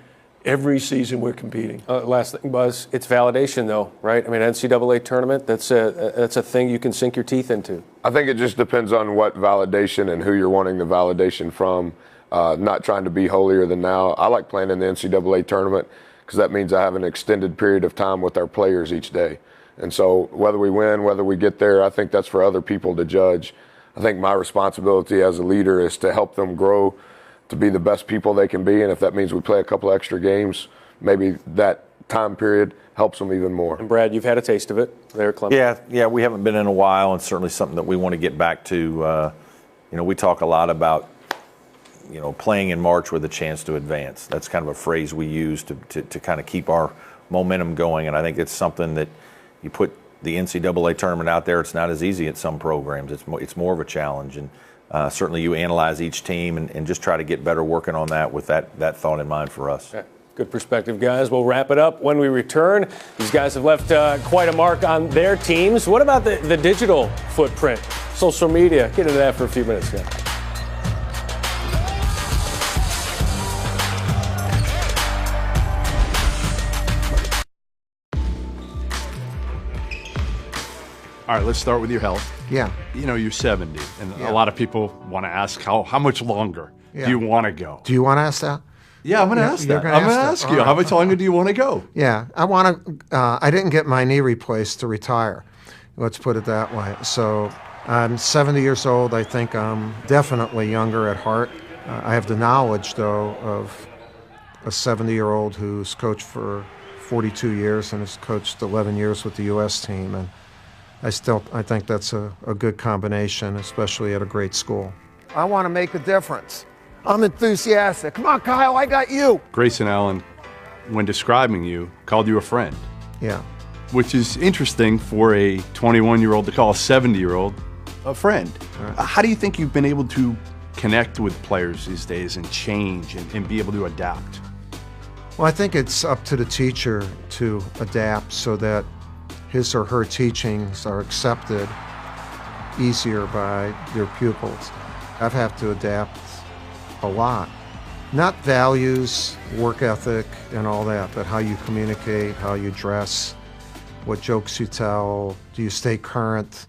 every season we're competing. Last thing, Buzz, it's validation though, right? I mean, NCAA tournament, that's a thing you can sink your teeth into. I think it just depends on what validation and who you're wanting the validation from. Not trying to be holier than thou. I like playing in the NCAA tournament because that means I have an extended period of time with our players each day. And so whether we win, whether we get there, I think that's for other people to judge. I think my responsibility as a leader is to help them grow to be the best people they can be, and if that means we play a couple extra games, maybe that time period helps them even more. And Brad, you've had a taste of it there, Clement. Yeah, we haven't been in a while, and certainly something that we want to get back to. We talk a lot about, playing in March with a chance to advance. That's kind of a phrase we use to kind of keep our momentum going, and I think it's something that you put the NCAA tournament out there. It's not as easy at some programs. It's more of a challenge, and certainly you analyze each team and just try to get better working on that with that thought in mind for us. Okay. Good perspective, guys. We'll wrap it up when we return. These guys have left quite a mark on their teams. What about the digital footprint, social media? Get into that for a few minutes, guys. All right, let's start with your health. Yeah. You know, you're 70, and Yeah. a lot of people want to ask how much longer Yeah. do you want to go? Do you want to ask that? Yeah, I'm going to ask that. I'm going to ask you, how much longer do you want to go? Yeah, I didn't get my knee replaced to retire. Let's put it that way. So I'm 70 years old. I think I'm definitely younger at heart. I have the knowledge, though, of a 70-year-old who's coached for 42 years and has coached 11 years with the U.S. team. And I think that's a good combination, especially at a great school. I want to make a difference. I'm enthusiastic. Come on, Kyle, I got you. Grayson Allen, when describing you, called you a friend. Yeah. Which is interesting for a 21-year-old to call a 70-year-old a friend. Right. How do you think you've been able to connect with players these days and change and be able to adapt? Well, I think it's up to the teacher to adapt so that his or her teachings are accepted easier by their pupils. I've had to adapt a lot. Not values, work ethic, and all that, but how you communicate, how you dress, what jokes you tell, do you stay current?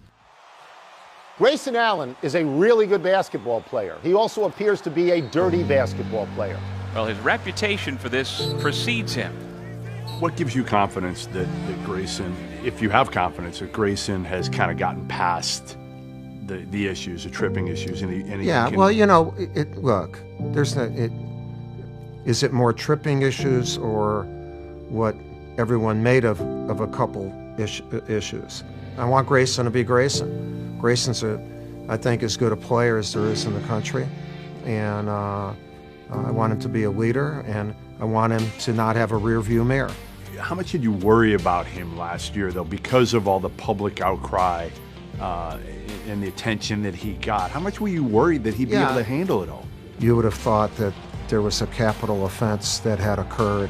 Grayson Allen is a really good basketball player. He also appears to be a dirty basketball player. Well, his reputation for this precedes him. What gives you confidence that Grayson, if you have confidence, that Grayson has kind of gotten past the issues, the tripping issues? Well, you know, look, is it more tripping issues or what everyone made of a couple issues? I want Grayson to be Grayson. Grayson's, I think, as good a player as there is in the country. And I want him to be a leader, and I want him to not have a rear-view mirror. How much did you worry about him last year, though, because of all the public outcry and the attention that he got? How much were you worried that he'd be able to handle it all? You would have thought that there was a capital offense that had occurred.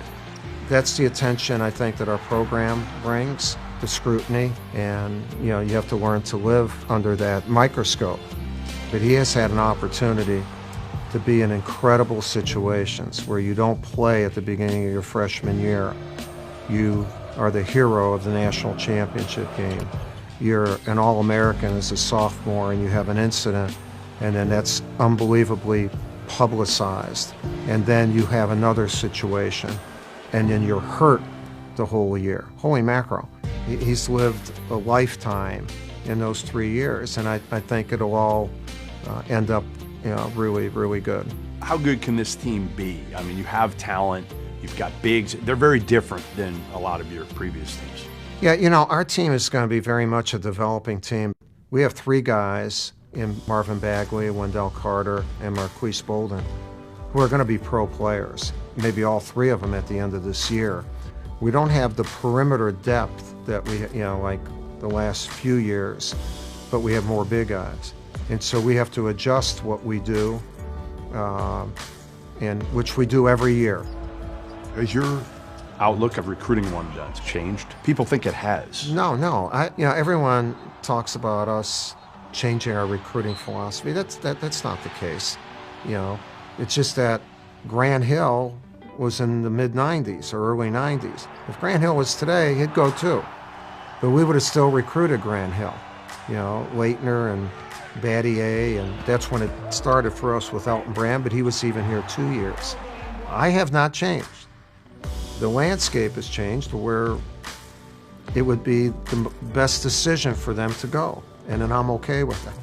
That's the attention, I think, that our program brings, the scrutiny, and you have to learn to live under that microscope. But he has had an opportunity to be in incredible situations where you don't play at the beginning of your freshman year. You are the hero of the national championship game. You're an All-American as a sophomore and you have an incident, and then that's unbelievably publicized. And then you have another situation, and then you're hurt the whole year. Holy mackerel. He's lived a lifetime in those 3 years, and I think it'll all end up really, really good. How good can this team be? I mean, you have talent, you've got bigs. They're very different than a lot of your previous teams. Yeah, our team is going to be very much a developing team. We have 3 guys in Marvin Bagley, Wendell Carter, and Marquise Bolden who are going to be pro players, maybe all 3 of them at the end of this year. We don't have the perimeter depth that we, like the last few years, but we have more big guys. And so we have to adjust what we do, and which we do every year. Has your outlook of recruiting one that's changed? People think it has. No. Everyone talks about us changing our recruiting philosophy. That's not the case. It's just that Grant Hill was in the mid-'90s or early '90s. If Grant Hill was today, he'd go too. But we would have still recruited Grant Hill. Leitner and Battier, and that's when it started for us with Elton Brand, but he was even here 2 years. I have not changed. The landscape has changed where it would be the best decision for them to go, and then I'm okay with it.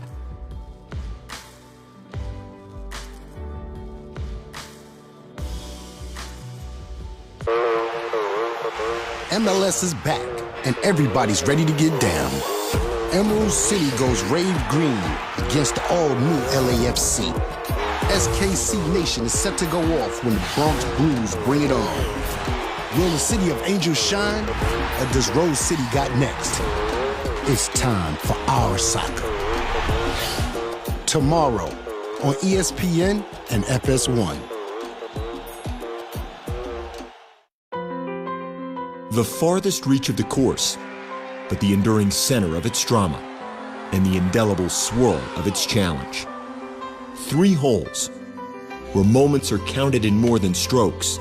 MLS is back, and everybody's ready to get down. Emerald City goes rave green against the all-new LAFC. SKC Nation is set to go off when the Bronx Blues bring it on. Will the City of Angels shine, or does Rose City got next? It's time for our soccer. Tomorrow, on ESPN and FS1. The farthest reach of the course, but the enduring center of its drama, and the indelible swirl of its challenge. 3 holes, where moments are counted in more than strokes,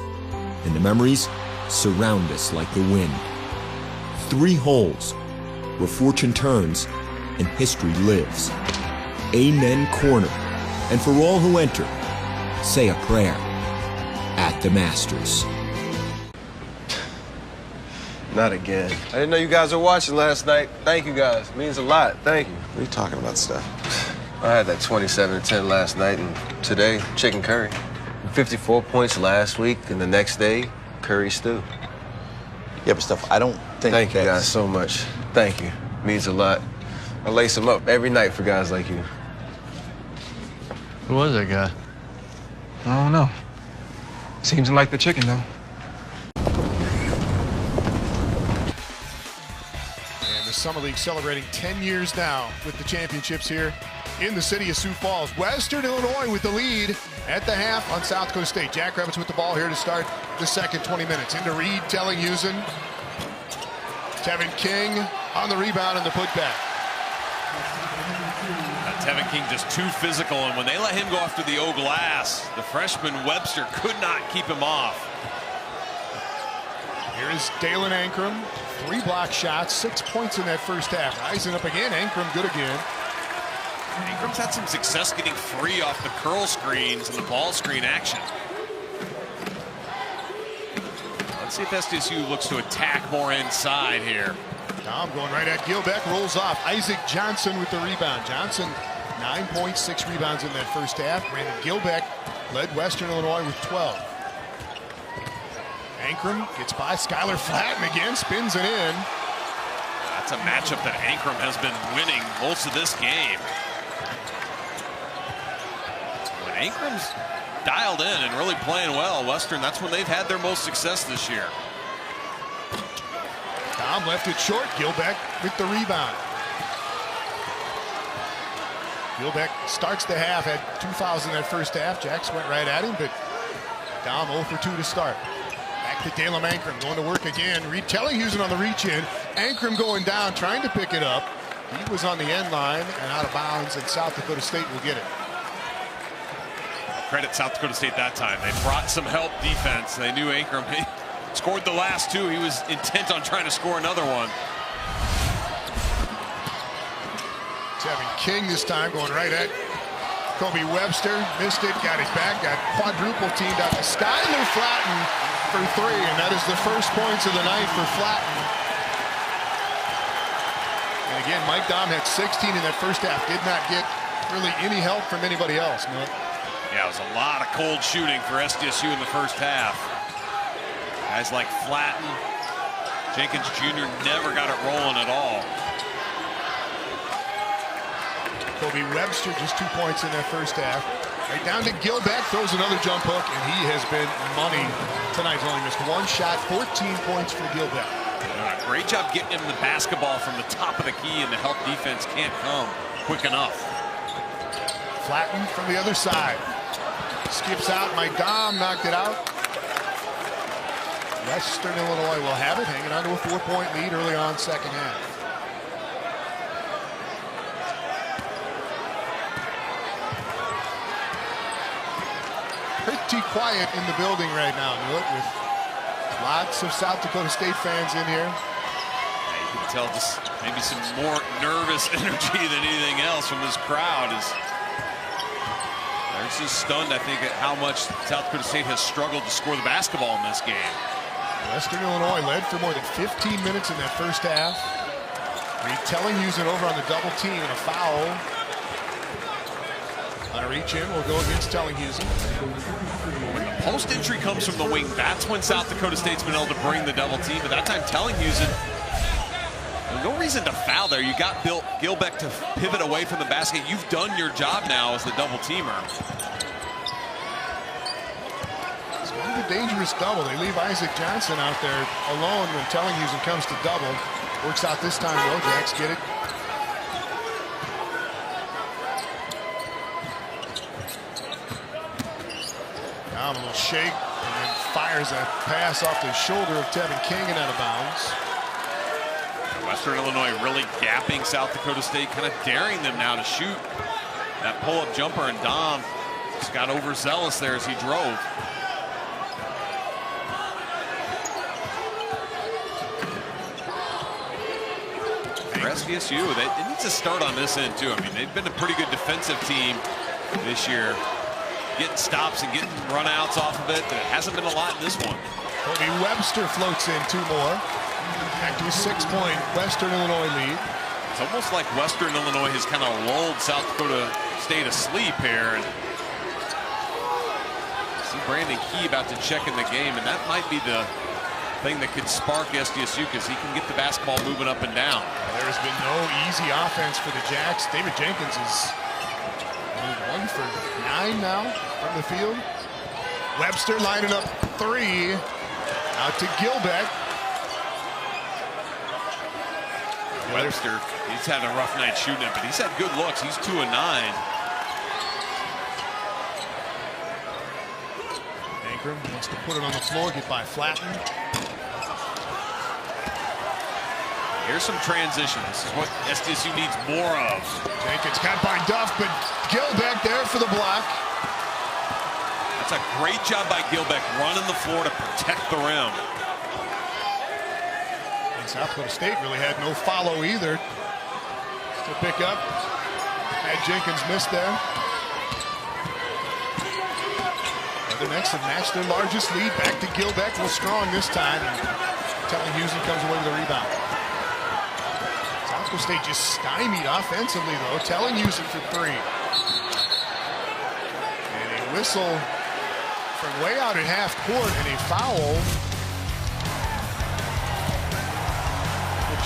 and the memories surround us like the wind. 3 holes, where fortune turns and history lives. Amen Corner, and for all who enter, say a prayer at the Masters. Not again. I didn't know you guys were watching last night. Thank you guys. It means a lot. Thank you. What are you talking about, Steph? I had that 27-10 last night, and today, chicken curry. 54 points last week, and the next day, curry stew. Yeah, but Steph, I don't think Thank you guys so much. Thank you. It means a lot. I lace them up every night for guys like you. Who was that guy? I don't know. Seems like the chicken, though. Summer League celebrating 10 years now with the championships here in the city of Sioux Falls. Western Illinois with the lead at the half on South Dakota State. Jackrabbits with the ball here to start the second 20 minutes. Into Reed, Telling-Husen. Tevin King on the rebound and the putback. Tevin King just too physical, and when they let him go after the O glass, the freshman Webster could not keep him off. Here is Dalen Ankrum. 3 block shots, 6 points in that first half. Rising up again, Ankrum good again. Ankrum's had some success getting free off the curl screens and the ball screen action. Let's see if SDSU looks to attack more inside here. Dom going right at Gilbeck, rolls off. Isaac Johnson with the rebound. Johnson, 9 points, 6 rebounds in that first half. Brandon Gilbeck led Western Illinois with 12. Ankrum gets by Skylar Flatten again, spins it in. That's a matchup that Ankrum has been winning most of this game. When Ankram's dialed in and really playing well, Western, that's when they've had their most success this year. Tom left it short. Gilbeck with the rebound. Gilbeck starts the half, had 2 fouls in that first half. Jacks went right at him, but Dom 0 for 2 to start. Back to Dalen Ankrum, going to work again. Reed Telling-Husen on the reach in. Ankrum going down, trying to pick it up. He was on the end line and out of bounds, and South Dakota State will get it. Credit South Dakota State that time. They brought some help defense. They knew Ankrum, he scored the last 2. He was intent on trying to score another one. Tevin King this time going right at Kobe Webster. Missed it, got it back, got quadruple teamed out to Skylar Flatten for 3, and that is the first points of the night for Flatten. And again, Mike Dom had 16 in that first half. Did not get really any help from anybody else. No. Yeah, it was a lot of cold shooting for SDSU in the first half. Guys like Flatten, Jenkins Jr. never got it rolling at all. Kobe Webster just 2 points in that first half. Right down to Gilbeck, throws another jump hook, and he has been money tonight. He's only missed 1 shot, 14 points for Gilbeck. Great job getting him the basketball from the top of the key, and the help defense can't come quick enough. Flatten from the other side. Skips out, Mike Dom knocked it out. Western Illinois will have it, hanging on to a 4-point lead early on second half. Pretty quiet in the building right now, with lots of South Dakota State fans in here. Yeah, you can tell just maybe some more nervous energy than anything else from this crowd. They're just stunned, I think, at how much South Dakota State has struggled to score the basketball in this game. Western Illinois led for more than 15 minutes in that first half. Reed Telling-Husen over on the double team and a foul. On a reach in, will go against Telling-Husen. When the post entry comes from the wing, that's when South Dakota State's been able to bring the double team. But that time, Telling-Husen, no reason to foul there. You got Gilbeck to pivot away from the basket. You've done your job now as the double teamer. It's kind of a dangerous double. They leave Isaac Johnson out there alone when Telling-Husen comes to double. Works out this time, though. Jacks get it. Down a little shake and then fires a pass off the shoulder of Tevin King and out of bounds. Western Illinois really gapping South Dakota State, kind of daring them now to shoot that pull-up jumper, and Dom just got overzealous there as he drove. For SDSU, it needs to start on this end too. I mean, they've been a pretty good defensive team this year, getting stops and getting runouts off of it. There hasn't been a lot in this one. Kobe Webster floats in 2 more. Back to a 6-point Western Illinois lead. It's almost like Western Illinois has kind of lulled South Dakota State asleep here. And see Brandon Key about to check in the game, and that might be the thing that could spark SDSU, because he can get the basketball moving up and down. There's been no easy offense for the Jacks. David Jenkins is 1 for 9 now from the field. Webster lining up 3. Out to Gilbeck. Webster, he's had a rough night shooting it, but he's had good looks. He's 2 of 9. Ankrum wants to put it on the floor, get by Flatten. Here's some transition. This is what SDSU needs more of. Jenkins got by Duff, but Gilbeck there for the block. That's a great job by Gilbeck, running the floor to protect the rim. South Dakota State really had no follow either to pick up. Had Jenkins missed there. The next have matched their largest lead. Back to Gilbeck, was strong this time. Telling Houston comes away with a rebound. South Dakota State just stymied offensively though. Telling Houston for 3. And a whistle from way out at half court and a foul.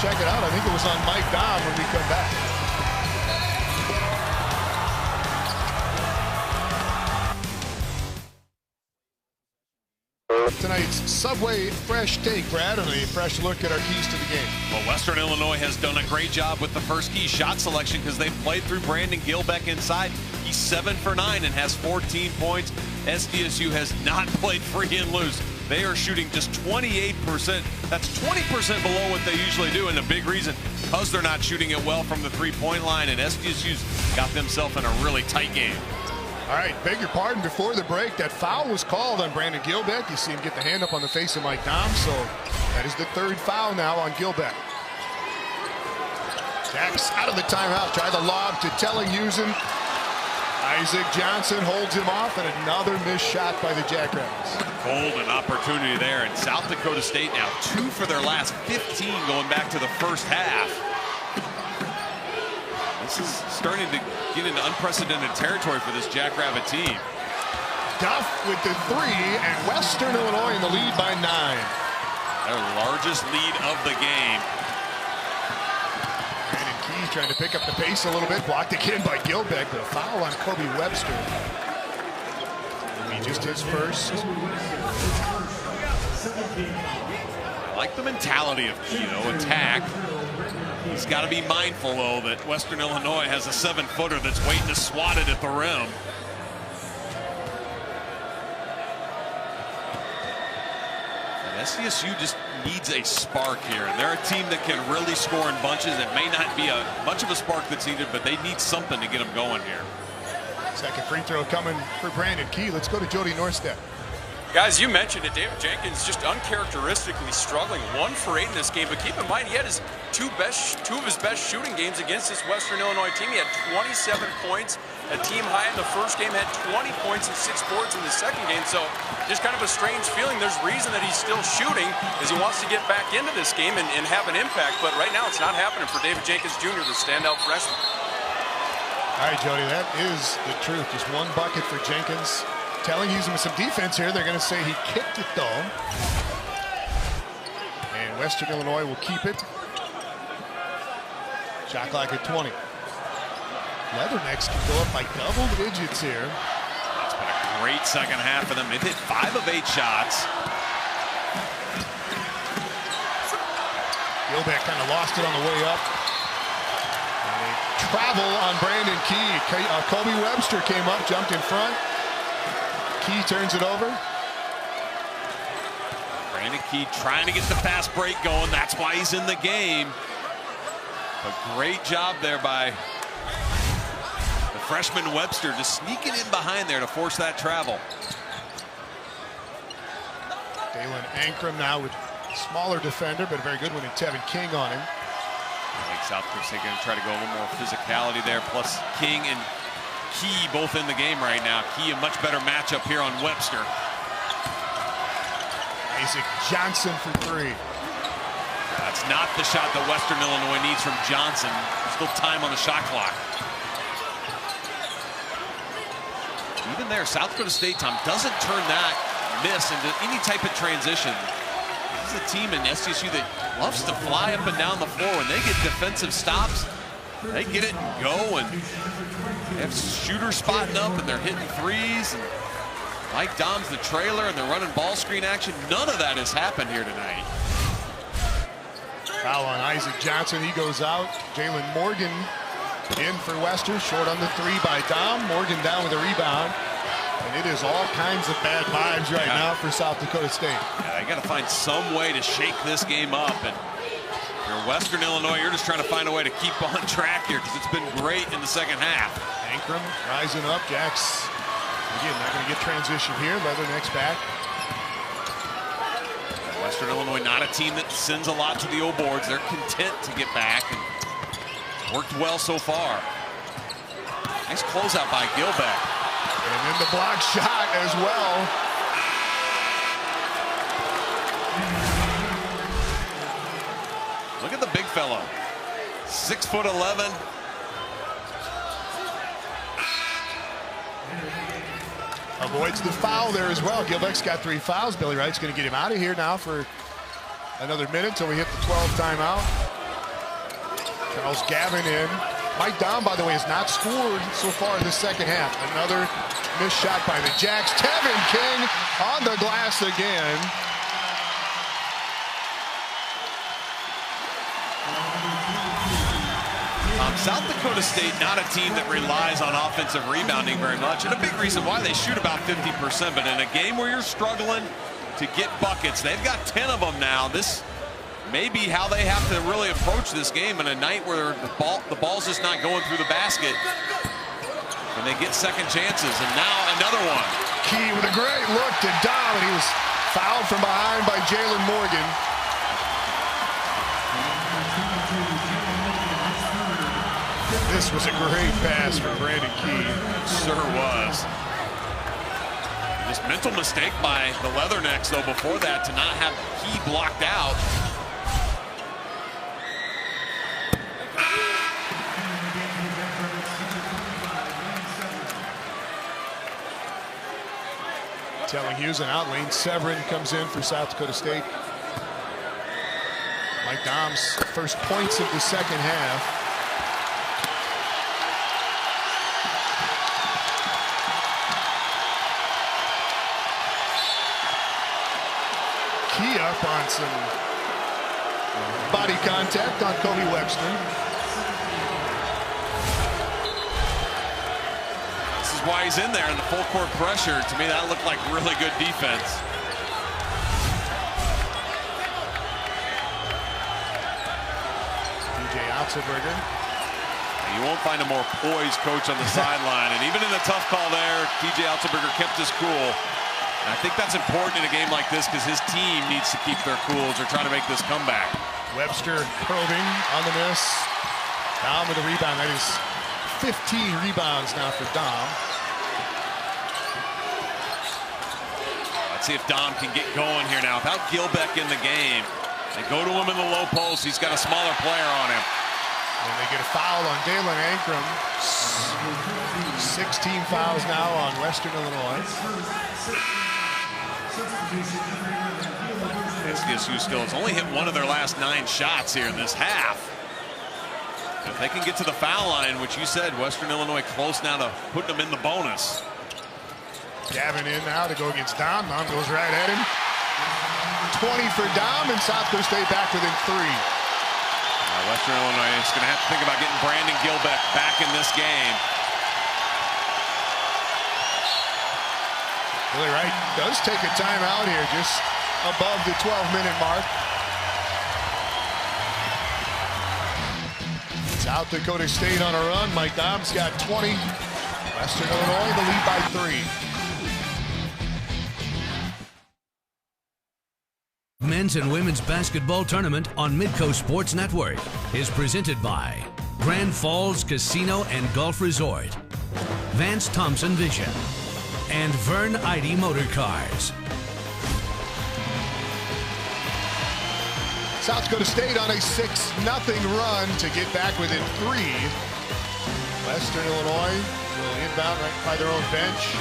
Check it out. I think it was on Mike Dom when we come back. Tonight's Subway Fresh Take, Brad, and a fresh look at our keys to the game. Well, Western Illinois has done a great job with the first key shot selection, because they've played through Brandon Gilbeck inside. He's 7 for 9 and has 14 points. SDSU has not played free and loose. They are shooting just 28%. That's 20% below what they usually do, and a big reason, because they're not shooting it well from the three-point line, and SDSU's got themselves in a really tight game. All right, beg your pardon, before the break, that foul was called on Brandon Gilbeck. You see him get the hand up on the face of Mike Dom, so that is the 3rd foul now on Gilbeck. Jacks out of the timeout, try the lob to Tellinghausen. Isaac Johnson holds him off, and another missed shot by the Jackrabbits. Golden opportunity there, and South Dakota State now 2 for their last 15 going back to the first half. This is starting to get into unprecedented territory for this Jackrabbit team. Duff with the 3, and Western Illinois in the lead by 9. Their largest lead of the game. Brandon Key trying to pick up the pace a little bit, blocked again by Gilbeck, but a foul on Kobe Webster. Just his first. I like the mentality of Keto, attack. He's got to be mindful, though, that Western Illinois has a 7-footer that's waiting to swat it at the rim. And SDSU just needs a spark here. And they're a team that can really score in bunches. It may not be much of a spark that's needed, but they need something to get them going here. Second free throw coming for Brandon Key. Let's go to Jody Norstedt. Guys, you mentioned it. David Jenkins just uncharacteristically struggling. 1 for 8 in this game, but keep in mind he had his two of his best shooting games against this Western Illinois team. He had 27 points, a team high in the first game, had 20 points and 6 boards in the second game. So just kind of a strange feeling. There's reason that he's still shooting, as he wants to get back into this game and have an impact. But right now it's not happening for David Jenkins Jr., the standout freshman. All right, Jody, that is the truth. Just 1 bucket for Jenkins. Tellinghausen with some defense here. They're going to say he kicked it, though. And Western Illinois will keep it. Shot clock at 20. Leathernecks can go up by double digits here. It's been a great second half for them. They've hit 5 of 8 shots. Gilbeck kind of lost it on the way up. And a travel on Brandon Key. Kobe Webster came up, jumped in front. Key turns it over. Brandon Key trying to get the fast break going. That's why he's in the game. A great job there by the freshman Webster, just sneaking in behind there to force that travel. Dalen Ankrum now with a smaller defender, but a very good one in Tevin King on him. I think South Dakota State going to try to go a little more physicality there. Plus King and Key both in the game right now. Key a much better matchup here on Webster. Isaac Johnson for three. That's not the shot that Western Illinois needs from Johnson. Still time on the shot clock. Even there, South Dakota State, Tom, doesn't turn that miss into any type of transition. This is a team in SDSU that loves to fly up and down the floor. When they get defensive stops, they get it and go, and they have shooters spotting up and they're hitting threes. And Mike Dom's the trailer and they're running ball screen action. None of that has happened here tonight. Foul on Isaac Johnson. He goes out. Jalen Morgan in for Western. Short on the three by Dom. Morgan down with a rebound. And it is all kinds of bad vibes right now for South Dakota State. Yeah, you got to find some way to shake this game up. And if you're Western Illinois, you're just trying to find a way to keep on track here because it's been great in the second half. Ankrum rising up. Jax, again, not going to get transition here. Leatherneck's back. Western Illinois, not a team that sends a lot to the old boards. They're content to get back, and worked well so far. Nice closeout by Gilbeck. And then the block shot as well. Look at the big fellow. 6'11". Avoids the foul there as well. Gilbeck's got 3 fouls. Billy Wright's going to get him out of here now for another minute until we hit the 12 timeout. Charles Gavin in. Mike Dom, by the way, has not scored so far in the second half. Another missed shot by the Jacks. Tevin King on the glass again. South Dakota State, not a team that relies on offensive rebounding very much, and a big reason why they shoot about 50%. But in a game where you're struggling to get buckets, they've got 10 of them now. This may be how they have to really approach this game in a night where the ball's just not going through the basket. And they get second chances, and now another one. Key with a great look to Dom, and he was fouled from behind by Jalen Morgan. This was a great pass for Brandon Key. Sure was. This mental mistake by the Leathernecks, though, before that, to not have Key blocked out. Telling Hughes and out. Lane Severin comes in for South Dakota State. Mike Dom's first points of the second half. Key up on some body contact on Kobe Webster. This is why he's in there in the full court pressure. To me, that looked like really good defense. TJ Otzelberger. You won't find a more poised coach on the sideline. And even in the tough call there, TJ Otzelberger kept his cool. And I think that's important in a game like this because his team needs to keep their cool as they're trying to make this comeback. Webster probing on the miss. Dom with a rebound. That is 15 rebounds now for Dom. Let's see if Dom can get going here now. Without Gilbeck in the game, they go to him in the low post. He's got a smaller player on him. And they get a foul on Dalen Ankrum. 16 fouls now on Western Illinois. SDSU still has only hit one of their last 9 shots here in this half. If they can get to the foul line, which you said, Western Illinois close now to putting them in the bonus. Gavin in now to go against Dom. Dom goes right at him. 20 for Dom, and South Dakota State back within 3. Western Illinois is going to have to think about getting Brandon Gilbeck back in this game. Billy Wright does take a timeout here, just above the 12-minute mark. South Dakota State on a run. Mike Dom's got 20. Western Illinois in the lead by 3. Men's and women's basketball tournament on Midcoast Sports Network is presented by Grand Falls Casino and Golf Resort, Vance Thompson Vision, and Vern Idy Motor Cars. South Dakota State on a 6-0 run to get back within 3. Western Illinois will inbound right by their own bench.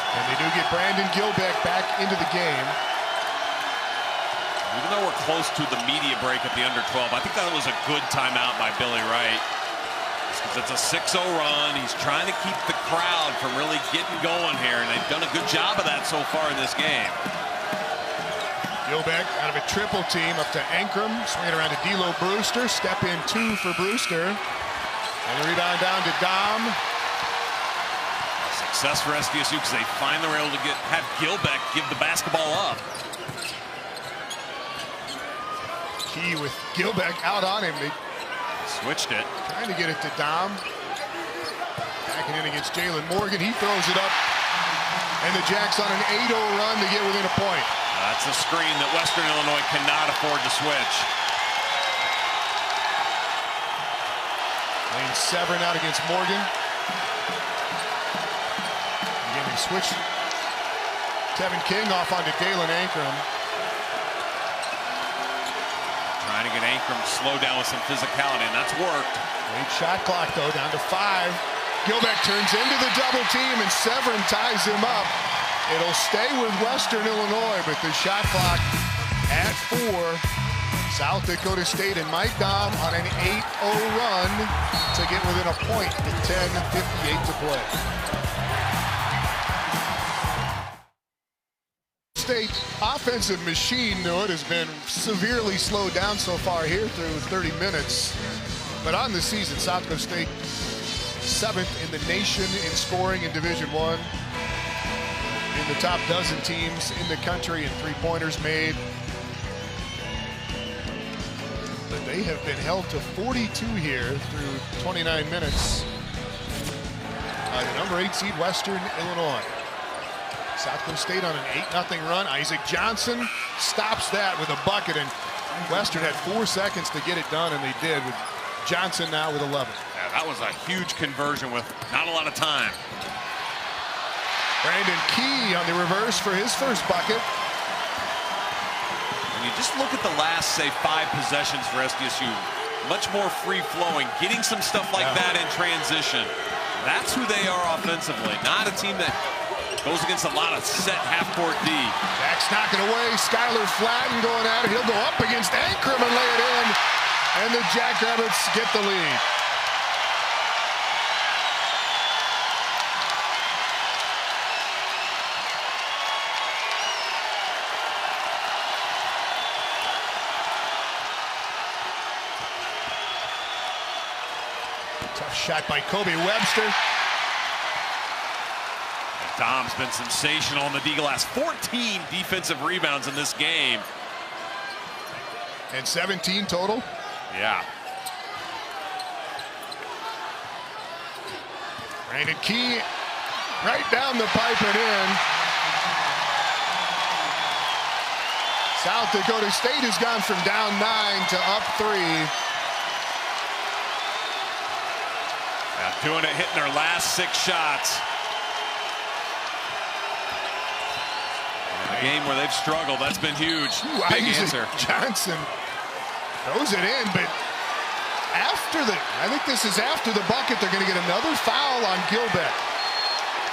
And they do get Brandon Gilbeck back into the game. Even though we're close to the media break at the under 12, I think that was a good timeout by Billy Wright. It's a 6-0 run. He's trying to keep the crowd from really getting going here, and they've done a good job of that so far in this game. Gilbeck out of a triple team up to Ankrum, swinging around to D'Lo Brewster. Step in 2 for Brewster. And the rebound down to Dom. Success for SDSU because they finally were able to have Gilbeck give the basketball up. Key with Gilbeck out on him. They switched it. Trying to get it to Dom. Backing in against Jalen Morgan. He throws it up. And the Jacks on an 8-0 run to get within a point. That's a screen that Western Illinois cannot afford to switch. Lane Severin out against Morgan. Again, they switch. Tevin King off onto Dalen Ankrum. Trying to get Ankrum slowed down with some physicality, and that's worked. Late shot clock, though, down to 5. Gilbeck turns into the double team, and Severin ties him up. It'll stay with Western Illinois, but the shot clock at 4. South Dakota State and Mike Dom on an 8-0 run to get within a point with 10:58 to play. State offensive machine, though, it has been severely slowed down so far here through 30 minutes. But on the season, South Dakota State 7th in the nation in scoring in Division I. In the top dozen teams in the country in three-pointers made. But they have been held to 42 here through 29 minutes. The number 8 seed Western Illinois. South Dakota State on an 8-0 run. Isaac Johnson stops that with a bucket, and Western had 4 seconds to get it done, and they did, with Johnson now with 11. Yeah, that was a huge conversion with not a lot of time. Brandon Key on the reverse for his first bucket. When you just look at the last, say, 5 possessions for SDSU, much more free-flowing, getting some stuff like that in transition. That's who they are offensively, not a team that goes against a lot of set half-court D. Jack's knocking away. Skylar Flatten going at it. He'll go up against Ankrum and lay it in. And the Jackrabbits get the lead. Tough shot by Kobe Webster. Dom's been sensational in the D-glass. 14 defensive rebounds in this game. And 17 total? Yeah. Brandon Key right down the pipe and in. South Dakota State has gone from down 9 to up 3. Doing it, hitting their last 6 shots. In a game where they've struggled, that's been huge. Big answer. Johnson throws it in, but I think this is after the bucket, they're going to get another foul on Gilbeck.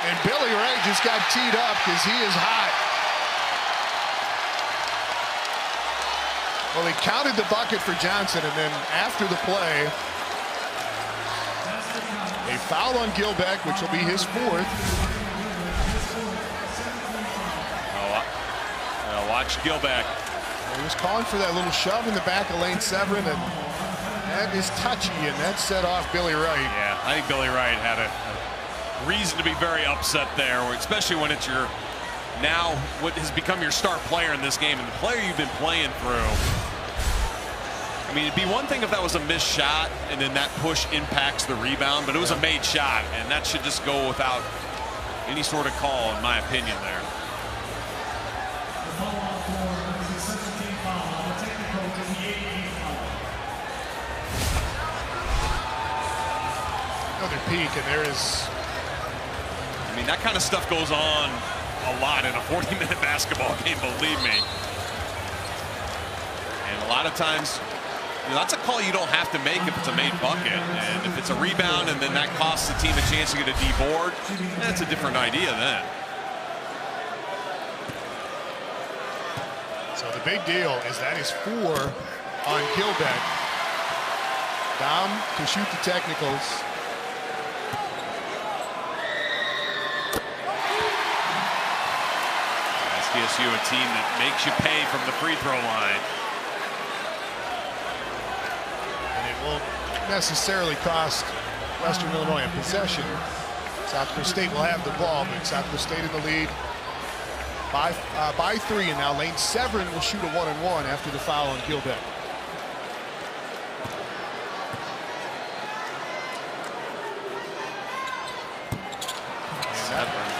And Billy Wright just got teed up because he is hot. Well, he counted the bucket for Johnson, and then after the play, a foul on Gilbeck, which will be his 4th. Watch Gilbeck. He was calling for that little shove in the back of Lane Severin, and that is touchy, and that set off Billy Wright. Yeah, I think Billy Wright had a reason to be very upset there, especially when it's your now what has become your star player in this game and the player you've been playing through. I mean, it'd be one thing if that was a missed shot and then that push impacts the rebound, but it was a made shot, and that should just go without any sort of call, in my opinion, there. Another peek, and there is... I mean, that kind of stuff goes on a lot in a 40-minute basketball game, believe me. And a lot of times, you know, that's a call you don't have to make if it's a made bucket. And if it's a rebound and then that costs the team a chance to get a D-board, that's a different idea then. So the big deal is that is 4 on Gilbeck. Dom can shoot the technicals. SDSU, a team that makes you pay from the free throw line. And it won't necessarily cost Western Illinois a possession. South Dakota State will have the ball, but South Dakota State in the lead by 3, and now Lane Severin will shoot a 1-and-1 after the foul on Gilbeck.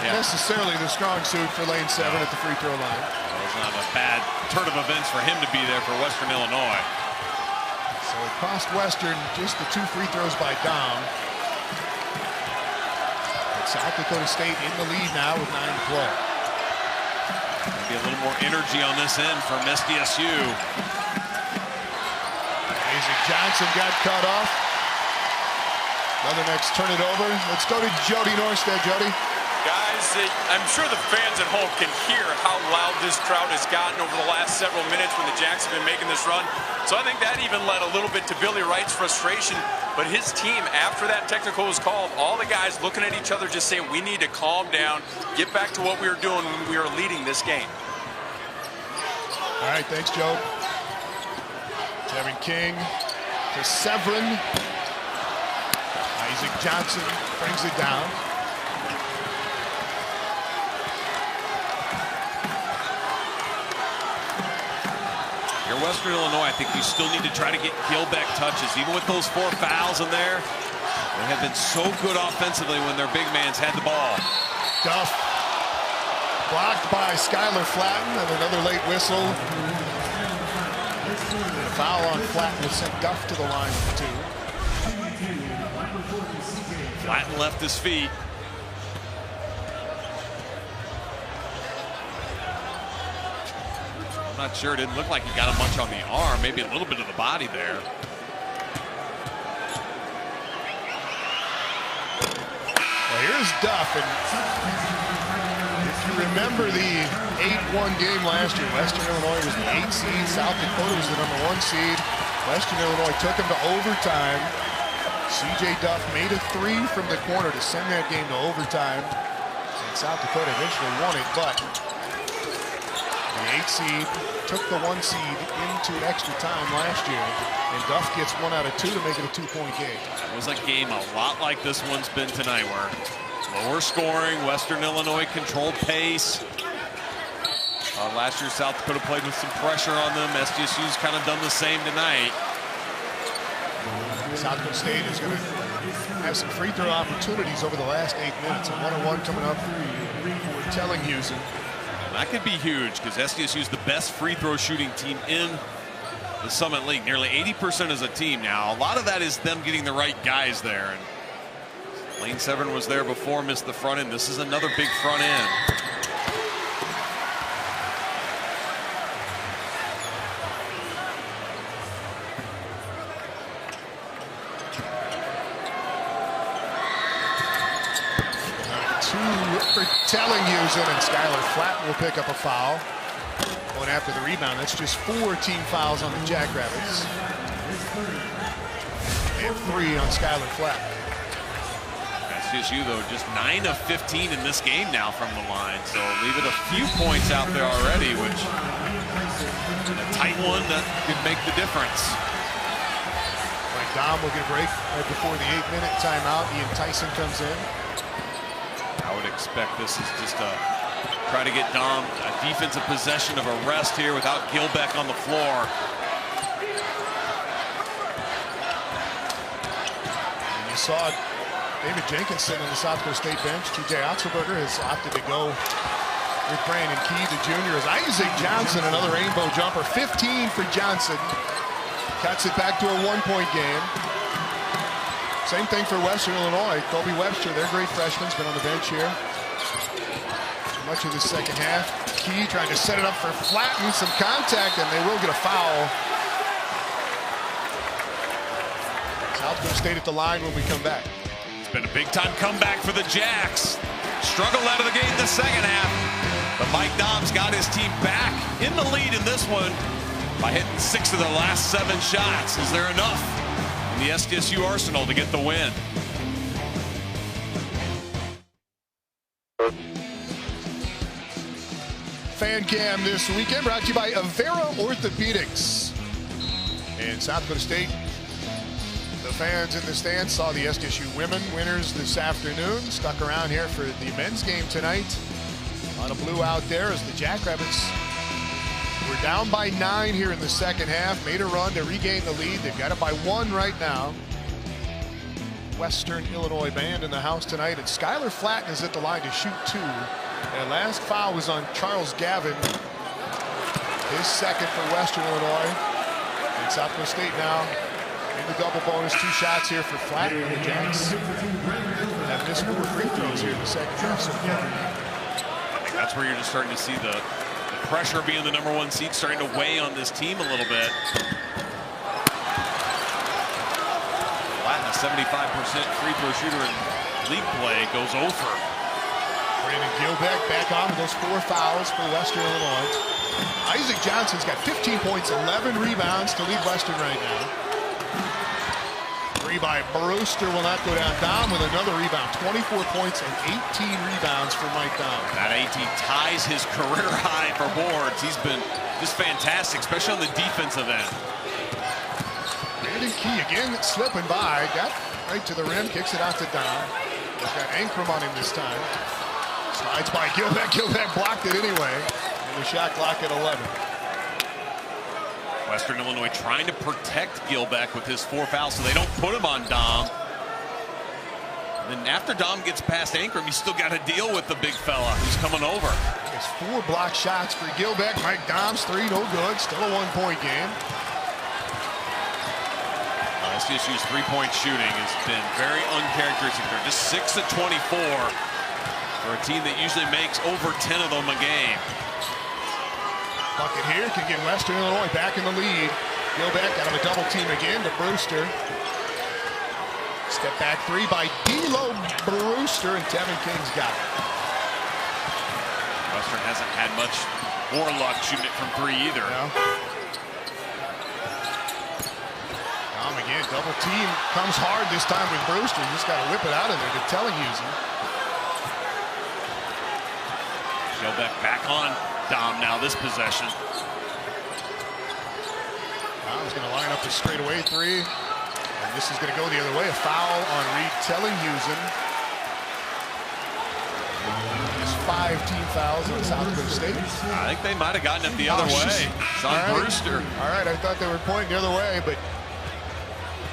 Necessarily the strong suit for Lane Severin at the free throw line. It was not a bad turn of events for him to be there for Western Illinois. So it cost Western just the 2 free throws by Dom. But South Dakota State in the lead now with 9 to play. Maybe a little more energy on this end from SDSU. Isaac Johnson got cut off. Leathernecks turn it over. Let's go to Jody Norstead. Jody. Guys, I'm sure the fans at home can hear how loud this crowd has gotten over the last several minutes when the Jacks have been making this run. So I think that even led a little bit to Billy Wright's frustration. But his team, after that technical was called, all the guys looking at each other just saying, we need to calm down, get back to what we were doing when we were leading this game. All right, thanks, Joe. Kevin King to Severin. Isaac Johnson brings it down. You're Western Illinois. I think you still need to try to get Gilbeck touches. Even with those 4 fouls in there, they have been so good offensively when their big man's had the ball. Duff blocked by Skylar Flatten, and another late whistle. The foul on Flatten will send Duff to the line for 2. Flatten left his feet. I'm not sure. It didn't look like he got him much on the arm. Maybe a little bit of the body there. Well, here's Duff. And if you remember the 8-1 game last year, Western Illinois was the 8 seed. South Dakota was the number 1 seed. Western Illinois took them to overtime. C.J. Duff made a 3 from the corner to send that game to overtime. And South Dakota eventually won it, but the 8 seed took the 1 seed into extra time last year, and Duff gets 1 out of 2 to make it a 2-point game. It was a game a lot like this one's been tonight, where lower scoring, Western Illinois controlled pace. Last year, South Dakota played with some pressure on them. SDSU's kind of done the same tonight. South Dakota State is going to have some free throw opportunities over the last 8 minutes. A 1-on-1 coming up for Tellinghusen. That could be huge because SDSU is the best free throw shooting team in the Summit League. Nearly 80% as a team now. A lot of that is them getting the right guys there. And Lane Severin was there before, missed the front end. This is another big front end. For Tellinghusen, and Skylar Flatten will pick up a foul. Going after the rebound. That's just 4 team fouls on the Jackrabbits. And 3 on Skylar Flatten. SDSU, though, just 9 of 15 in this game now from the line. So leave it a few points out there already, which a tight one that could make the difference. Dom will get a break right before the 8-minute timeout. Ian Tyson comes in. expect this is just a try to get Dom a defensive possession of a rest here without Gilbeck on the floor. And you saw David Jenkinson on the South Dakota State bench. TJ Otzelberger has opted to go with Brandon Key, the junior. As Isaac Johnson, another rainbow jumper. 15 for Johnson. Cuts it back to a 1-point game. Same thing for Western Illinois. Kobe Webster, their great freshman, has been on the bench here much of the second half. Key trying to set it up for Flatten, some contact, and they will get a foul. South Dakota State at the line when we come back. It's been a big-time comeback for the Jacks. Struggled out of the gate in the second half, but Mike Dom's got his team back in the lead in this one by hitting 6 of the last 7 shots. Is there enough in the SDSU arsenal to get the win? Fan Cam this weekend brought to you by Avera Orthopedics. And South Dakota State, the fans in the stands saw the SDSU women winners this afternoon. Stuck around here for the men's game tonight. A lot of blue out there as the Jackrabbits were down by 9 here in the second half. Made a run to regain the lead. They've got it by 1 right now. Western Illinois band in the house tonight. And Skylar Flatten is at the line to shoot 2. And last foul was on Charles Gavin. His second for Western Illinois. And South Dakota State now in the double bonus. 2 shots here for Flatten. The Jacks have missed 4 free throws here in the second half so far. I think that's where you're just starting to see the pressure being the #1 seed starting to weigh on this team a little bit. Flatten, a 75% free throw shooter in league play, goes over. Brandon Gilbeck back on with those 4 fouls for Western Illinois. Isaac Johnson's got 15 points, 11 rebounds to lead Western right now. 3 by Brewster will not go down. Dom with another rebound, 24 points and 18 rebounds for Mike Dom. That 18 ties his career high for boards. He's been just fantastic, especially on the defensive end. Brandon Key again slipping by, got right to the rim, kicks it out to Dom. He's got Ankrum on him this time. Slides by Gilbeck. Gilbeck blocked it anyway. And the shot clock at 11. Western Illinois trying to protect Gilbeck with his 4 fouls so they don't put him on Dom. And then after Dom gets past Ankrum, he's still got to deal with the big fella who's coming over. It's 4 block shots for Gilbeck. Mike Dom's 3, no good. Still a 1-point game. SDSU's 3-point shooting has been very uncharacteristic. They're just 6 of 24 for a team that usually makes over 10 of them a game. Bucket here can get Western Illinois back in the lead. Gilbeck out of a double team again to Brewster. Step back 3 by D'Lo Brewster, and Tevin King's got it. Western hasn't had much more luck shooting it from 3 either. No. Again, double team comes hard this time with Brewster. You just got to whip it out of there to Tellinghausen. Gilbeck back on Dom now this possession. Dom's going to line up a straightaway 3. And this is going to go the other way. A foul on Reed Tellinghausen. There's 5 team fouls on South Dakota State. I think they might have gotten it the other way. It's on Brewster. All right, I thought they were pointing the other way, but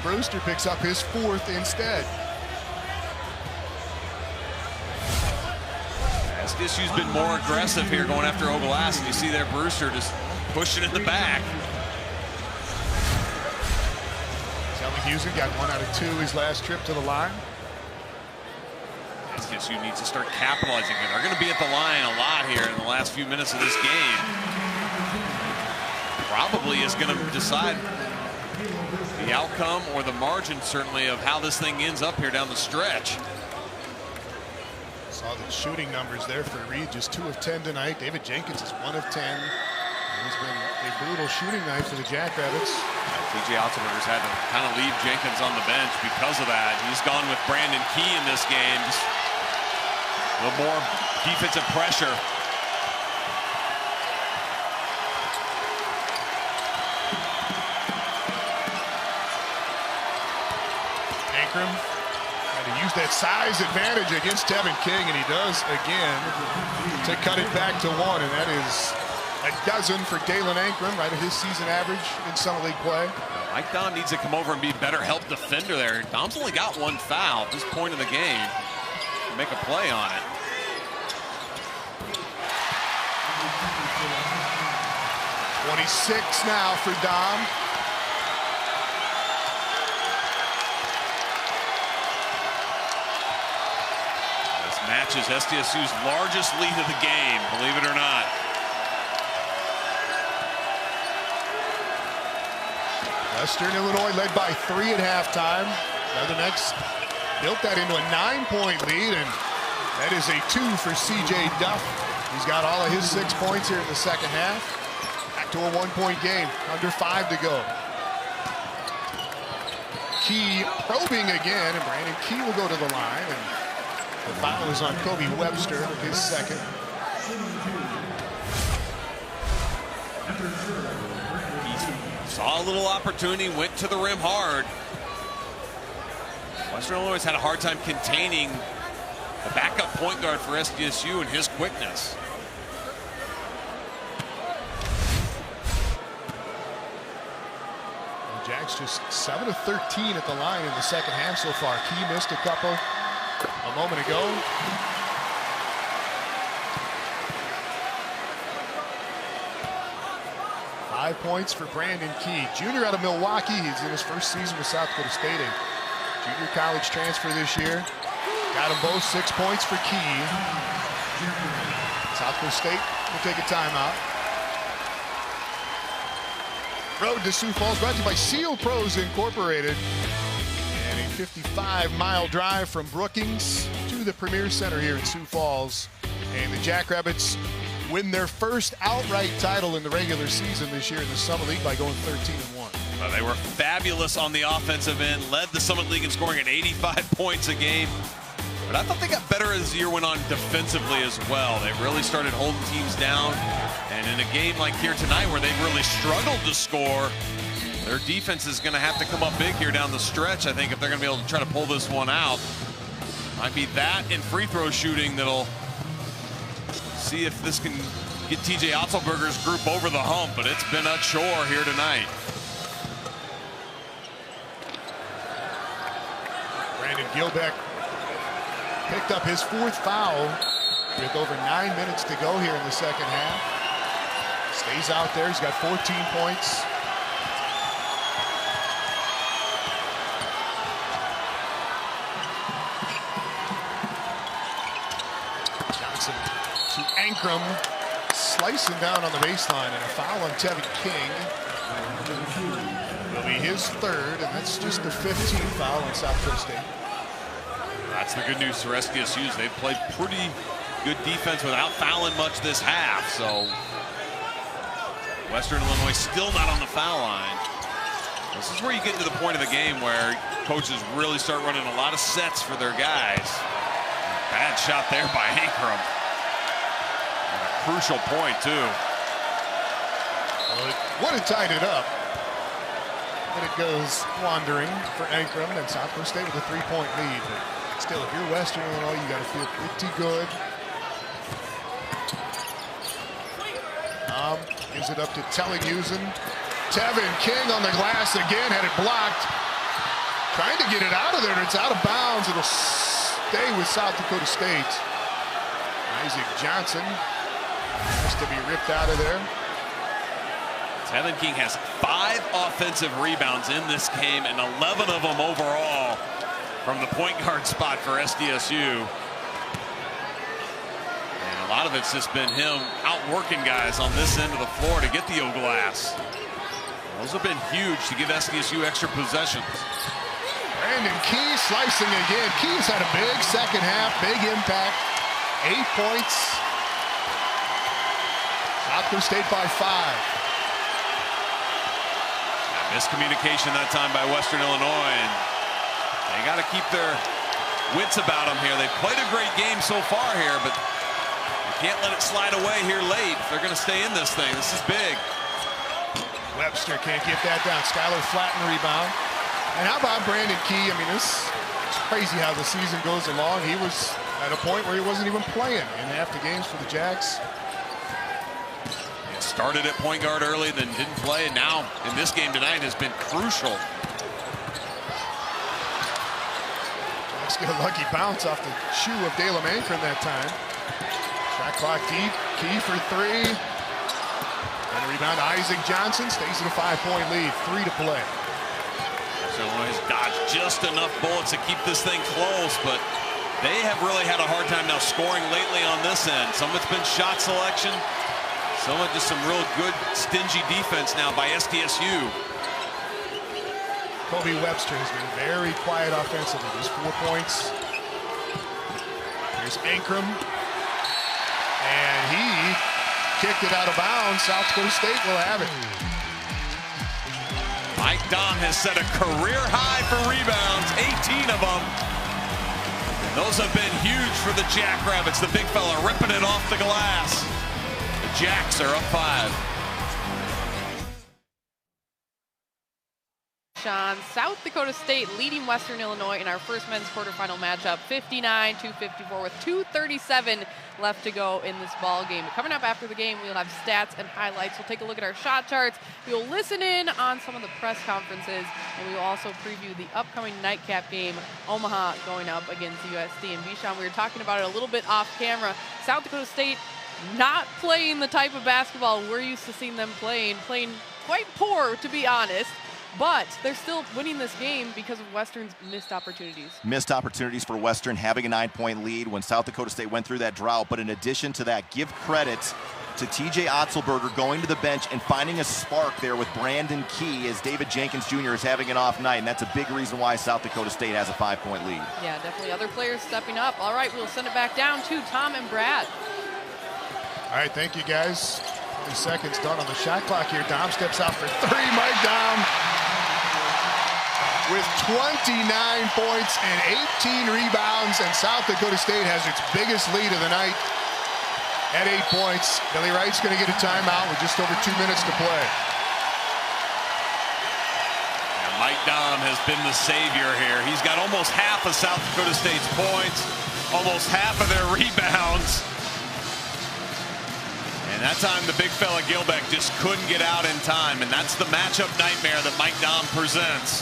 Brewster picks up his 4th instead. SDSU's been more aggressive here going after Oglass, and you see there Brewster just pushing it in the back. Tellinghausen got 1 out of 2 his last trip to the line. SDSU needs to start capitalizing it. They're going to be at the line a lot here in the last few minutes of this game. Probably is going to decide the outcome or the margin, certainly, of how this thing ends up here down the stretch. Saw the shooting numbers there for Reed, just 2 of 10 tonight. David Jenkins is 1 of 10. It's been a brutal shooting night for the Jackrabbits. TJ Otzelberger's had to kind of leave Jenkins on the bench because of that. He's gone with Brandon Key in this game. Just a little more defensive pressure. Ankrum had to use that size advantage against Tevin King, and he does again to cut it back to 1, and that is a dozen for Dalen Ankrum, right at his season average in summer league play. Mike Dom needs to come over and be better help defender there. Dom's only got 1 foul at this point in the game. Make a play on it. .26 now for Dom. This matches SDSU's largest lead of the game, believe it or not. Western Illinois led by 3 at halftime. Southern X built that into a 9-point lead, and that is a 2 for CJ Duff. He's got all of his 6 points here in the second half. Back to a 1-point game, under 5 to go. Key probing again, and Brandon Key will go to the line, and the foul is on Kobe Webster, his second. Saw a little opportunity, went to the rim hard. Western Illinois has had a hard time containing the backup point guard for SDSU and his quickness. Jack's just 7 of 13 at the line in the second half so far. Key missed a couple a moment ago. Five points for Brandon Key, junior out of Milwaukee. He's in his first season with South Dakota State, a junior college transfer this year. Got them both 6 points for Key. South Dakota State will take a timeout. Road to Sioux Falls brought to you by Seal Pros Incorporated. And a 55-mile drive from Brookings to the Premier Center here in Sioux Falls. And the Jackrabbits win their first outright title in the regular season this year in the Summit League by going 13-1. They were fabulous on the offensive end, led the Summit League in scoring at 85 points a game. But I thought they got better as the year went on defensively as well. They really started holding teams down. And in a game like here tonight where they've really struggled to score, their defense is going to have to come up big here down the stretch, I think, if they're going to be able to try to pull this one out. Might be that and free throw shooting that'll see if this can get TJ Otzelberger's group over the hump, but it's been a chore here tonight. Brandon Gilbeck picked up his 4th foul with over 9 minutes to go here in the second half. Stays out there, he's got 14 points. Johnson to Ankrum, slicing down on the baseline, and a foul on Tevin King. Will be his 3rd, and that's just the 15th foul on South Dakota State. That's the good news for SDSU. They've played pretty good defense without fouling much this half. So Western Illinois still not on the foul line. This is where you get to the point of the game where coaches really start running a lot of sets for their guys. Bad shot there by Ankrum. And a crucial point, too. Well, it would have tied it up. But it goes wandering for Ankrum, and South Dakota State with a 3-point lead. But still, if you're Western Illinois, you got to feel pretty good. Gives it up to Tellingusen. Tevin King on the glass again, had it blocked. Trying to get it out of there, and it's out of bounds. It'll stay with South Dakota State. Isaac Johnson has to be ripped out of there. Tevin King has 5 offensive rebounds in this game, and 11 of them overall from the point guard spot for SDSU. And a lot of it's just been him outworking guys on this end of the floor to get the O-glass. Those have been huge to give SDSU extra possessions. Brandon Key slicing again. Key's had a big second half, big impact. 8 points. South Dakota State by 5. Miscommunication that time by Western Illinois, and they got to keep their wits about them here. They've played a great game so far here, but you can't let it slide away here late if they're going to stay in this thing. This is big. Webster can't get that down. Skylar Flatten rebound. And how about Brandon Key? I mean, this It's crazy how the season goes along. He was at a point where he wasn't even playing in half the games for the Jacks. He started at point guard early, then didn't play, and now in this game tonight has been crucial. Jacks get a lucky bounce off the shoe of Dalem Ankrum that time. Shot clock deep, Key for three. And a rebound, Isaac Johnson stays in a 5-point lead, 3 to play. So he's dodged just enough bullets to keep this thing close, but they have really had a hard time now scoring lately on this end. Some of it's been shot selection, some of it just some real good stingy defense now by SDSU. Kobe Webster has been very quiet offensively. Just 4 points. Here's Ankrum. And he kicked it out of bounds. South Dakota State will have it. Mike Dahm has set a career high for rebounds, 18 of them. Those have been huge for the Jackrabbits. The big fella ripping it off the glass. The Jacks are up 5. South Dakota State leading Western Illinois in our first men's quarterfinal matchup, 59-54, with 2:37 left to go in this ball game. Coming up after the game, we'll have stats and highlights. We'll take a look at our shot charts. We'll listen in on some of the press conferences, and we will also preview the upcoming nightcap game, Omaha going up against USD. And Bichon, we were talking about it a little bit off camera. South Dakota State not playing the type of basketball we're used to seeing them playing quite poor, to be honest. But they're still winning this game because of Western's missed opportunities. Missed opportunities for Western, having a 9-point lead when South Dakota State went through that drought. But in addition to that, give credit to TJ Otzelberger going to the bench and finding a spark there with Brandon Key as David Jenkins Jr. is having an off night. And that's a big reason why South Dakota State has a 5-point lead. Yeah, definitely other players stepping up. All right, we'll send it back down to Tom and Brad. All right, thank you, guys. 20 seconds done on the shot clock here. Dahm steps out for 3. Mike Dahm with 29 points and 18 rebounds, and South Dakota State has its biggest lead of the night at 8 points. Billy Wright's going to get a timeout with just over 2 minutes to play. And Mike Dahm has been the savior here. He's got almost half of South Dakota State's points, almost half of their rebounds. And that time the big fella Gilbeck just couldn't get out in time, and that's the matchup nightmare that Mike Dahm presents.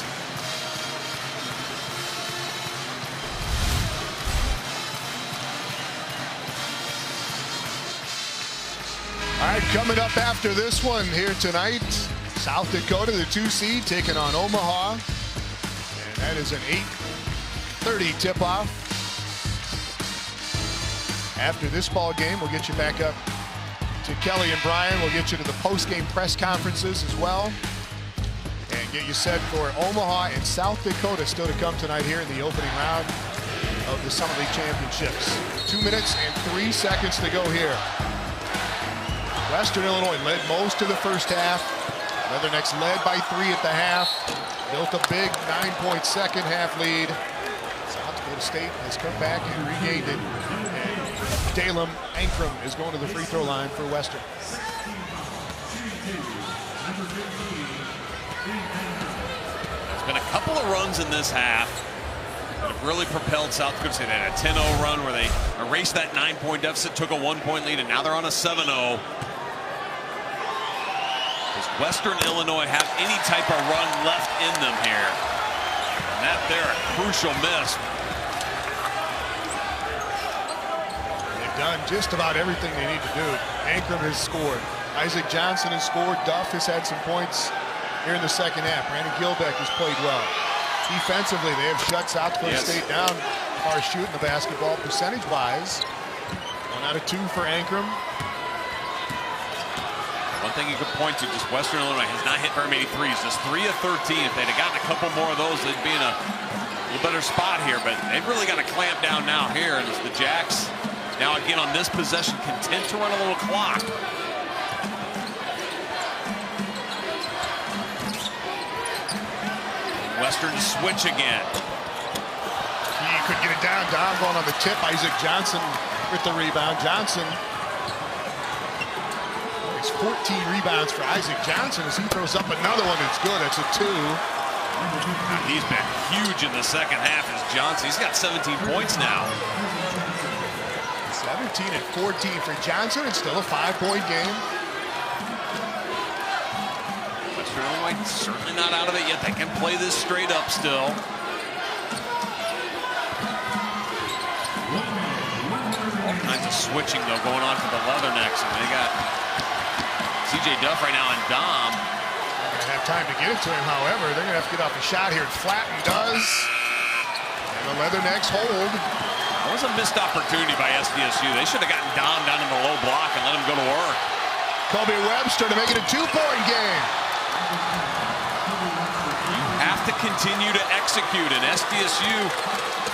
All right, coming up after this one here tonight, South Dakota, the 2 seed, taking on Omaha. And that is an 8:30 tip-off. After this ball game, we'll get you back up to Kelly and Brian. We'll get you to the post-game press conferences as well. And get you set for Omaha and South Dakota still to come tonight here in the opening round of the Summit League Championships. 2 minutes and 3 seconds to go here. Western Illinois led most of the first half. Leathernecks led by 3 at the half. Built a big 9-point second half lead. South Dakota State has come back and regained it. And Dalem Ankrum is going to the free throw line for Western. There's been a couple of runs in this half that have really propelled South Dakota State. They had a 10-0 run where they erased that 9-point deficit, took a 1-point lead, and now they're on a 7-0. Does Western Illinois have any type of run left in them here? And that there, a crucial miss. They've done just about everything they need to do. Ankrum has scored. Isaac Johnson has scored. Duff has had some points here in the second half. Brandon Gilbeck has played well. Defensively, they have shut South Dakota State down as far as shooting the basketball. Percentage-wise, 1 out of 2 for Ankrum. One thing you could point to, just Western Illinois has not hit very many threes, just 3 of 13. If they'd have gotten a couple more of those, they'd be in a little better spot here, but they've really got to clamp down now here, and it's the Jacks now again on this possession content to run a little clock. Western switch again. He could get it down. Dahm going on the tip. Isaac Johnson with the rebound. Johnson. 14 rebounds for Isaac Johnson as he throws up another one. It's good. That's a 2. He's been huge in the second half as Johnson. He's got 17 points now. 17 and 14 for Johnson. It's still a 5-point game. Western Illinois certainly not out of it yet. They can play this straight up still. All kinds of switching though going on for the Leathernecks, and they got CJ Duff right now and Dom. They're gonna have time to get it to him, however. They're gonna have to get off the shot here. Flatten does. And the Leathernecks hold. That was a missed opportunity by SDSU. They should have gotten Dom down in the low block and let him go to work. Kobe Webster to make it a 2-point game. You have to continue to execute, and SDSU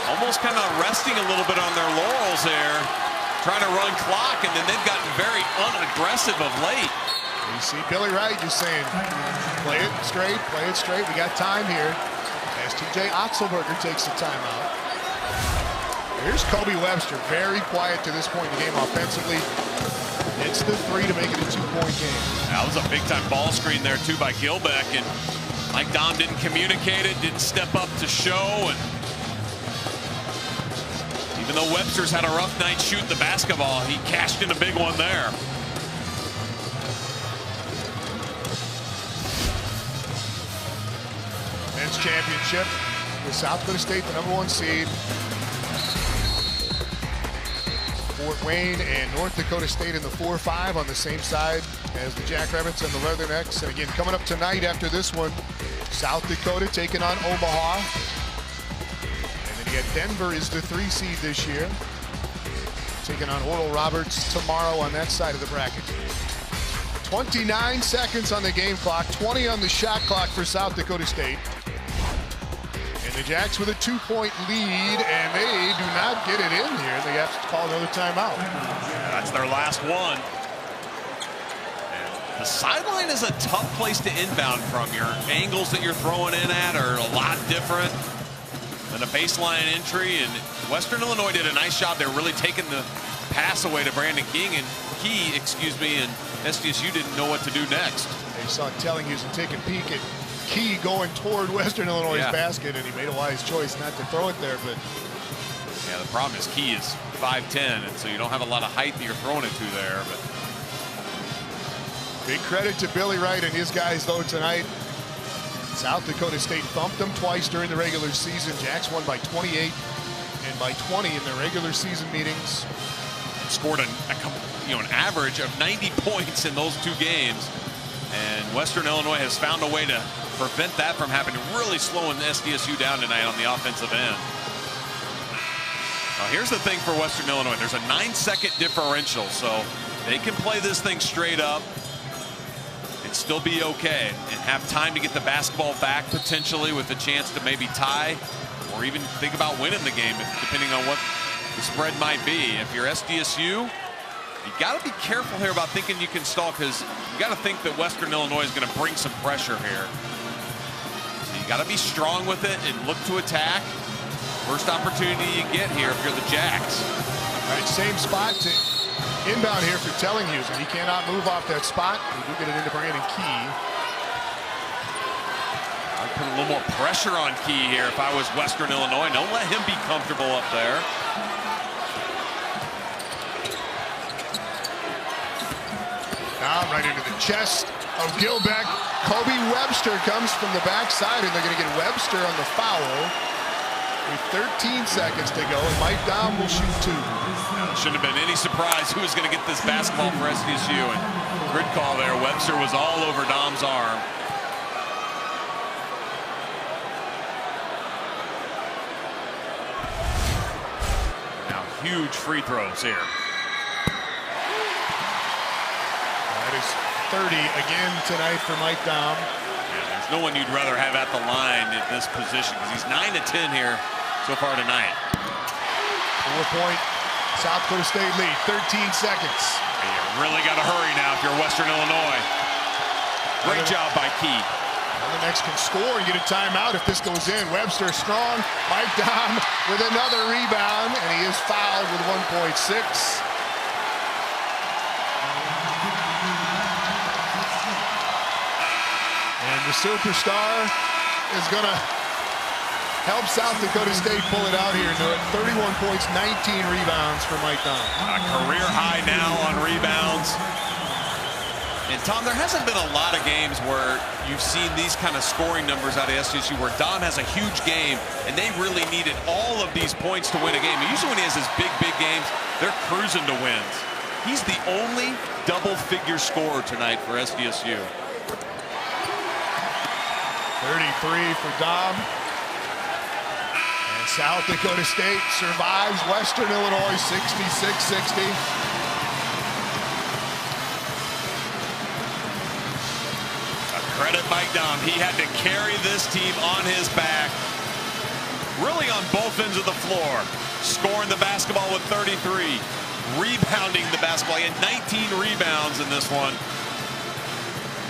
almost kind of resting a little bit on their laurels there, trying to run clock, and then they've gotten very unaggressive of late. You see Billy Wright just saying, play it straight, we got time here. As TJ Otzelberger takes the timeout. Here's Kobe Webster, very quiet to this point in the game offensively. It's the 3 to make it a 2-point game. That was a big-time ball screen there, too, by Gilbeck, and Mike Dom didn't communicate it, didn't step up to show, and even though Webster's had a rough night shooting the basketball, he cashed in a big one there. Men's championship with South Dakota State, the #1 seed. Fort Wayne and North Dakota State in the 4-5 on the same side as the Jackrabbits and the Leathernecks. And again, coming up tonight after this one, South Dakota taking on Omaha. And then you got Denver is the 3 seed this year, taking on Oral Roberts tomorrow on that side of the bracket. 29 seconds on the game clock, 20 on the shot clock for South Dakota State. And the Jacks with a 2-point lead, and they do not get it in here. They have to call another timeout. That's their last one. The sideline is a tough place to inbound from. Your angles that you're throwing in at are a lot different than a baseline entry, and Western Illinois did a nice job there really taking the pass away to Brandon Key, and SDSU didn't know what to do next. They saw Tellinghus and take a peek at Key going toward Western Illinois' basket, and he made a wise choice not to throw it there. But yeah, the problem is Key is 5'10", and so you don't have a lot of height that you're throwing it to there. But big credit to Billy Wright and his guys, though, tonight. South Dakota State thumped them twice during the regular season. Jacks won by 28 and by 20 in their regular season meetings. Scored an average of 90 points in those 2 games. And Western Illinois has found a way to prevent that from happening, really slowing SDSU down tonight on the offensive end. Now here's the thing for Western Illinois. There's a 9-second differential, so they can play this thing straight up and still be okay and have time to get the basketball back potentially with a chance to maybe tie or even think about winning the game depending on what the spread might be. If you're SDSU, you got to be careful here about thinking you can stall, because you got to think that Western Illinois is going to bring some pressure here. So you got to be strong with it and look to attack. First opportunity you get here if you're the Jacks. All right, same spot to inbound here for Tellinghus, and he cannot move off that spot. We do get it into Brandon Key. I'd put a little more pressure on Key here if I was Western Illinois. Don't let him be comfortable up there. Now right into the chest of Gilbeck. Kobe Webster comes from the backside, and they're going to get Webster on the foul with 13 seconds to go, and Mike Dom will shoot 2. Shouldn't have been any surprise who was going to get this basketball for SDSU, and good call there. Webster was all over Dom's arm. Now huge free throws here. That is 30 again tonight for Mike Dom. Yeah, there's no one you'd rather have at the line at this position, because he's 9 of 10 here so far tonight. 4-point South Dakota State lead, 13 seconds. And you really got to hurry now if you're Western Illinois. Great job by Key. The next can score and get a timeout if this goes in. Webster strong. Mike Dom with another rebound, and he is fouled with 1.6. And the superstar is going to help South Dakota State pull it out here. 31 points, 19 rebounds for Mike Dom. A career high now on rebounds. And Tom, there hasn't been a lot of games where you've seen these kind of scoring numbers out of SDSU where Dom has a huge game and they really needed all of these points to win a game. And usually when he has his big games, they're cruising to wins. He's the only double-figure scorer tonight for SDSU. 33 for Dom. And South Dakota State survives Western Illinois 66-60. Credit Mike Dom. He had to carry this team on his back, really on both ends of the floor. Scoring the basketball with 33, rebounding the basketball. He had 19 rebounds in this one.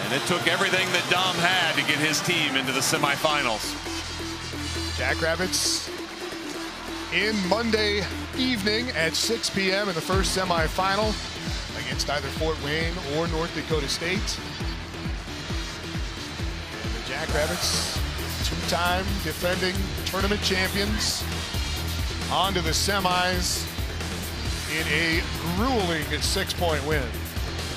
And it took everything that Dom had to get his team into the semifinals. Jackrabbits in Monday evening at 6 p.m. in the first semifinal against either Fort Wayne or North Dakota State. Jackrabbits, two-time defending tournament champions, on to the semis in a grueling 6-point win.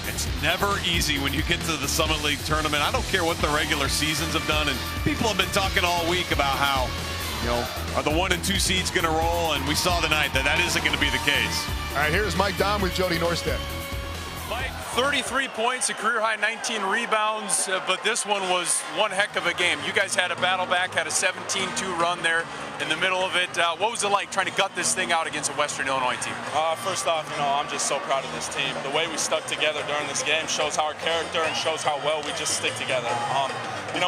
It's never easy when you get to the Summit League tournament. I don't care what the regular seasons have done, and people have been talking all week about how, are the 1 and 2 seeds going to roll, and we saw tonight that isn't going to be the case. All right, here's Mike Dom with Jody Norstedt. Mike, 33 points, a career high 19 rebounds, but this one was one heck of a game. You guys had a battle back, had a 17-2 run there in the middle of it. What was it like trying to gut this thing out against a Western Illinois team? First off, I'm just so proud of this team. The way we stuck together during this game shows our character and shows how well we just stick together.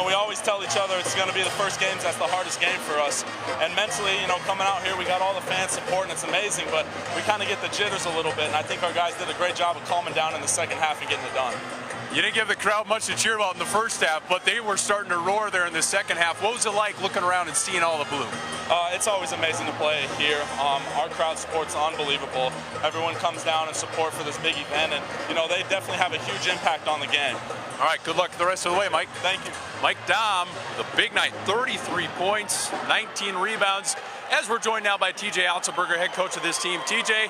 We always tell each other it's going to be the first games that's the hardest game for us. And mentally, coming out here, we got all the fans support, and it's amazing, but we kind of get the jitters a little bit, and I think our guys did a great job of calming down in the second half and getting it done. You didn't give the crowd much to cheer about in the first half, but they were starting to roar there in the second half. What was it like looking around and seeing all the blue? It's always amazing to play here. Our crowd support's unbelievable. Everyone comes down and support for this big event, and they definitely have a huge impact on the game. All right, good luck the rest of the way, Mike. Thank you. Mike Dom, the big night, 33 points, 19 rebounds. As we're joined now by TJ Altenberger, head coach of this team. TJ,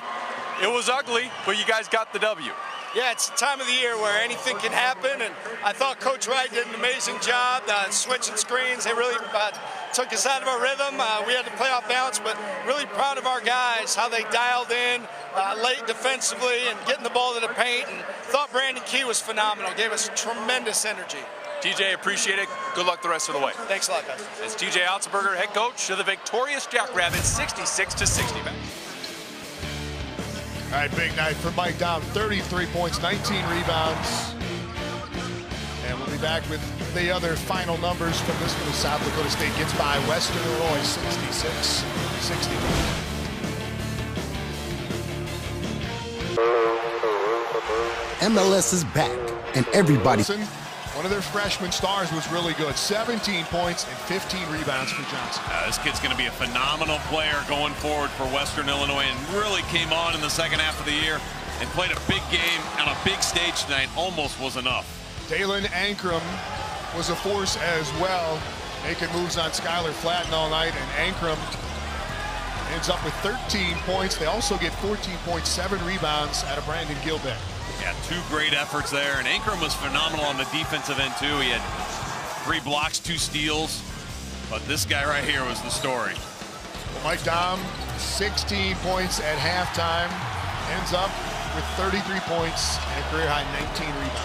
it was ugly, but you guys got the W. Yeah, it's the time of the year where anything can happen, and I thought Coach Wright did an amazing job switching screens. They really took us out of our rhythm. We had to play off balance, but really proud of our guys, how they dialed in late defensively and getting the ball to the paint, and thought Brandon Key was phenomenal, gave us tremendous energy. TJ, appreciate it. Good luck the rest of the way. Thanks a lot, guys. It's TJ Altenberger, head coach of the victorious Jackrabbits, 66-60 back. All right, big night for Mike Dom. 33 points, 19 rebounds. And we'll be back with the other final numbers from this one. South Dakota State gets by Western Illinois 66-60. MLS is back, and everybody. One of their freshman stars was really good. 17 points and 15 rebounds for Johnson. This kid's going to be a phenomenal player going forward for Western Illinois, and really came on in the second half of the year and played a big game on a big stage tonight. Almost was enough. Dalen Ankrum was a force as well, making moves on Skylar Flatten all night, and Ankrum ends up with 13 points. They also get 14.7 rebounds out of Brandon Gilbeck. Yeah, 2 great efforts there, and Ankrum was phenomenal on the defensive end too. He had 3 blocks, 2 steals, but this guy right here was the story. Well, Mike Dom, 16 points at halftime, ends up with 33 points and a career high 19 rebounds.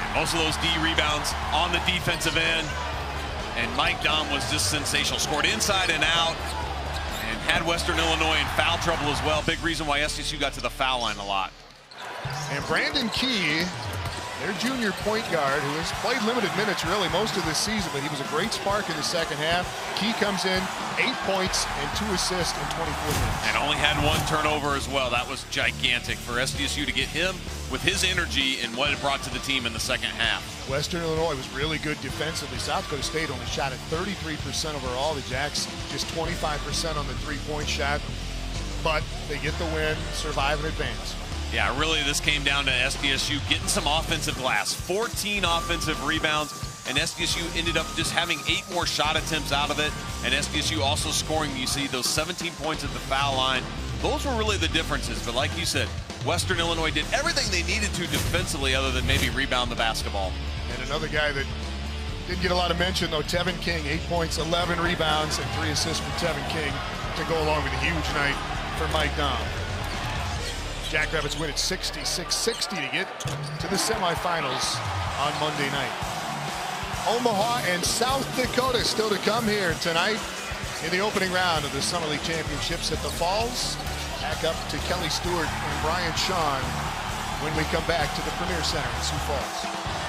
And most of those D rebounds on the defensive end, and Mike Dom was just sensational. Scored inside and out, and had Western Illinois in foul trouble as well. Big reason why SDSU got to the foul line a lot. And Brandon Key, their junior point guard, who has played limited minutes really most of this season, but he was a great spark in the second half. Key comes in, 8 points and 2 assists in 24 minutes. And only had 1 turnover as well. That was gigantic for SDSU to get him with his energy and what it brought to the team in the second half. Western Illinois was really good defensively. South Dakota State only shot at 33% overall. The Jacks just 25% on the 3-point shot. But they get the win, survive and advance. Yeah, really this came down to SDSU getting some offensive glass. 14 offensive rebounds. and SDSU ended up just having 8 more shot attempts out of it, and SDSU also scoring, you see, those 17 points at the foul line. Those were really the differences, but like you said, Western Illinois did everything they needed to defensively other than maybe rebound the basketball. And another guy that didn't get a lot of mention, though, Tevin King, 8 points, 11 rebounds, and 3 assists for Tevin King to go along with a huge night for Mike Dom. Jackrabbits win at 66-60 to get to the semifinals on Monday night. Omaha and South Dakota still to come here tonight in the opening round of the Summer League Championships at the Falls. Back up to Kelly Stewart and Brian Shawn when we come back to the Premier Center in Sioux Falls.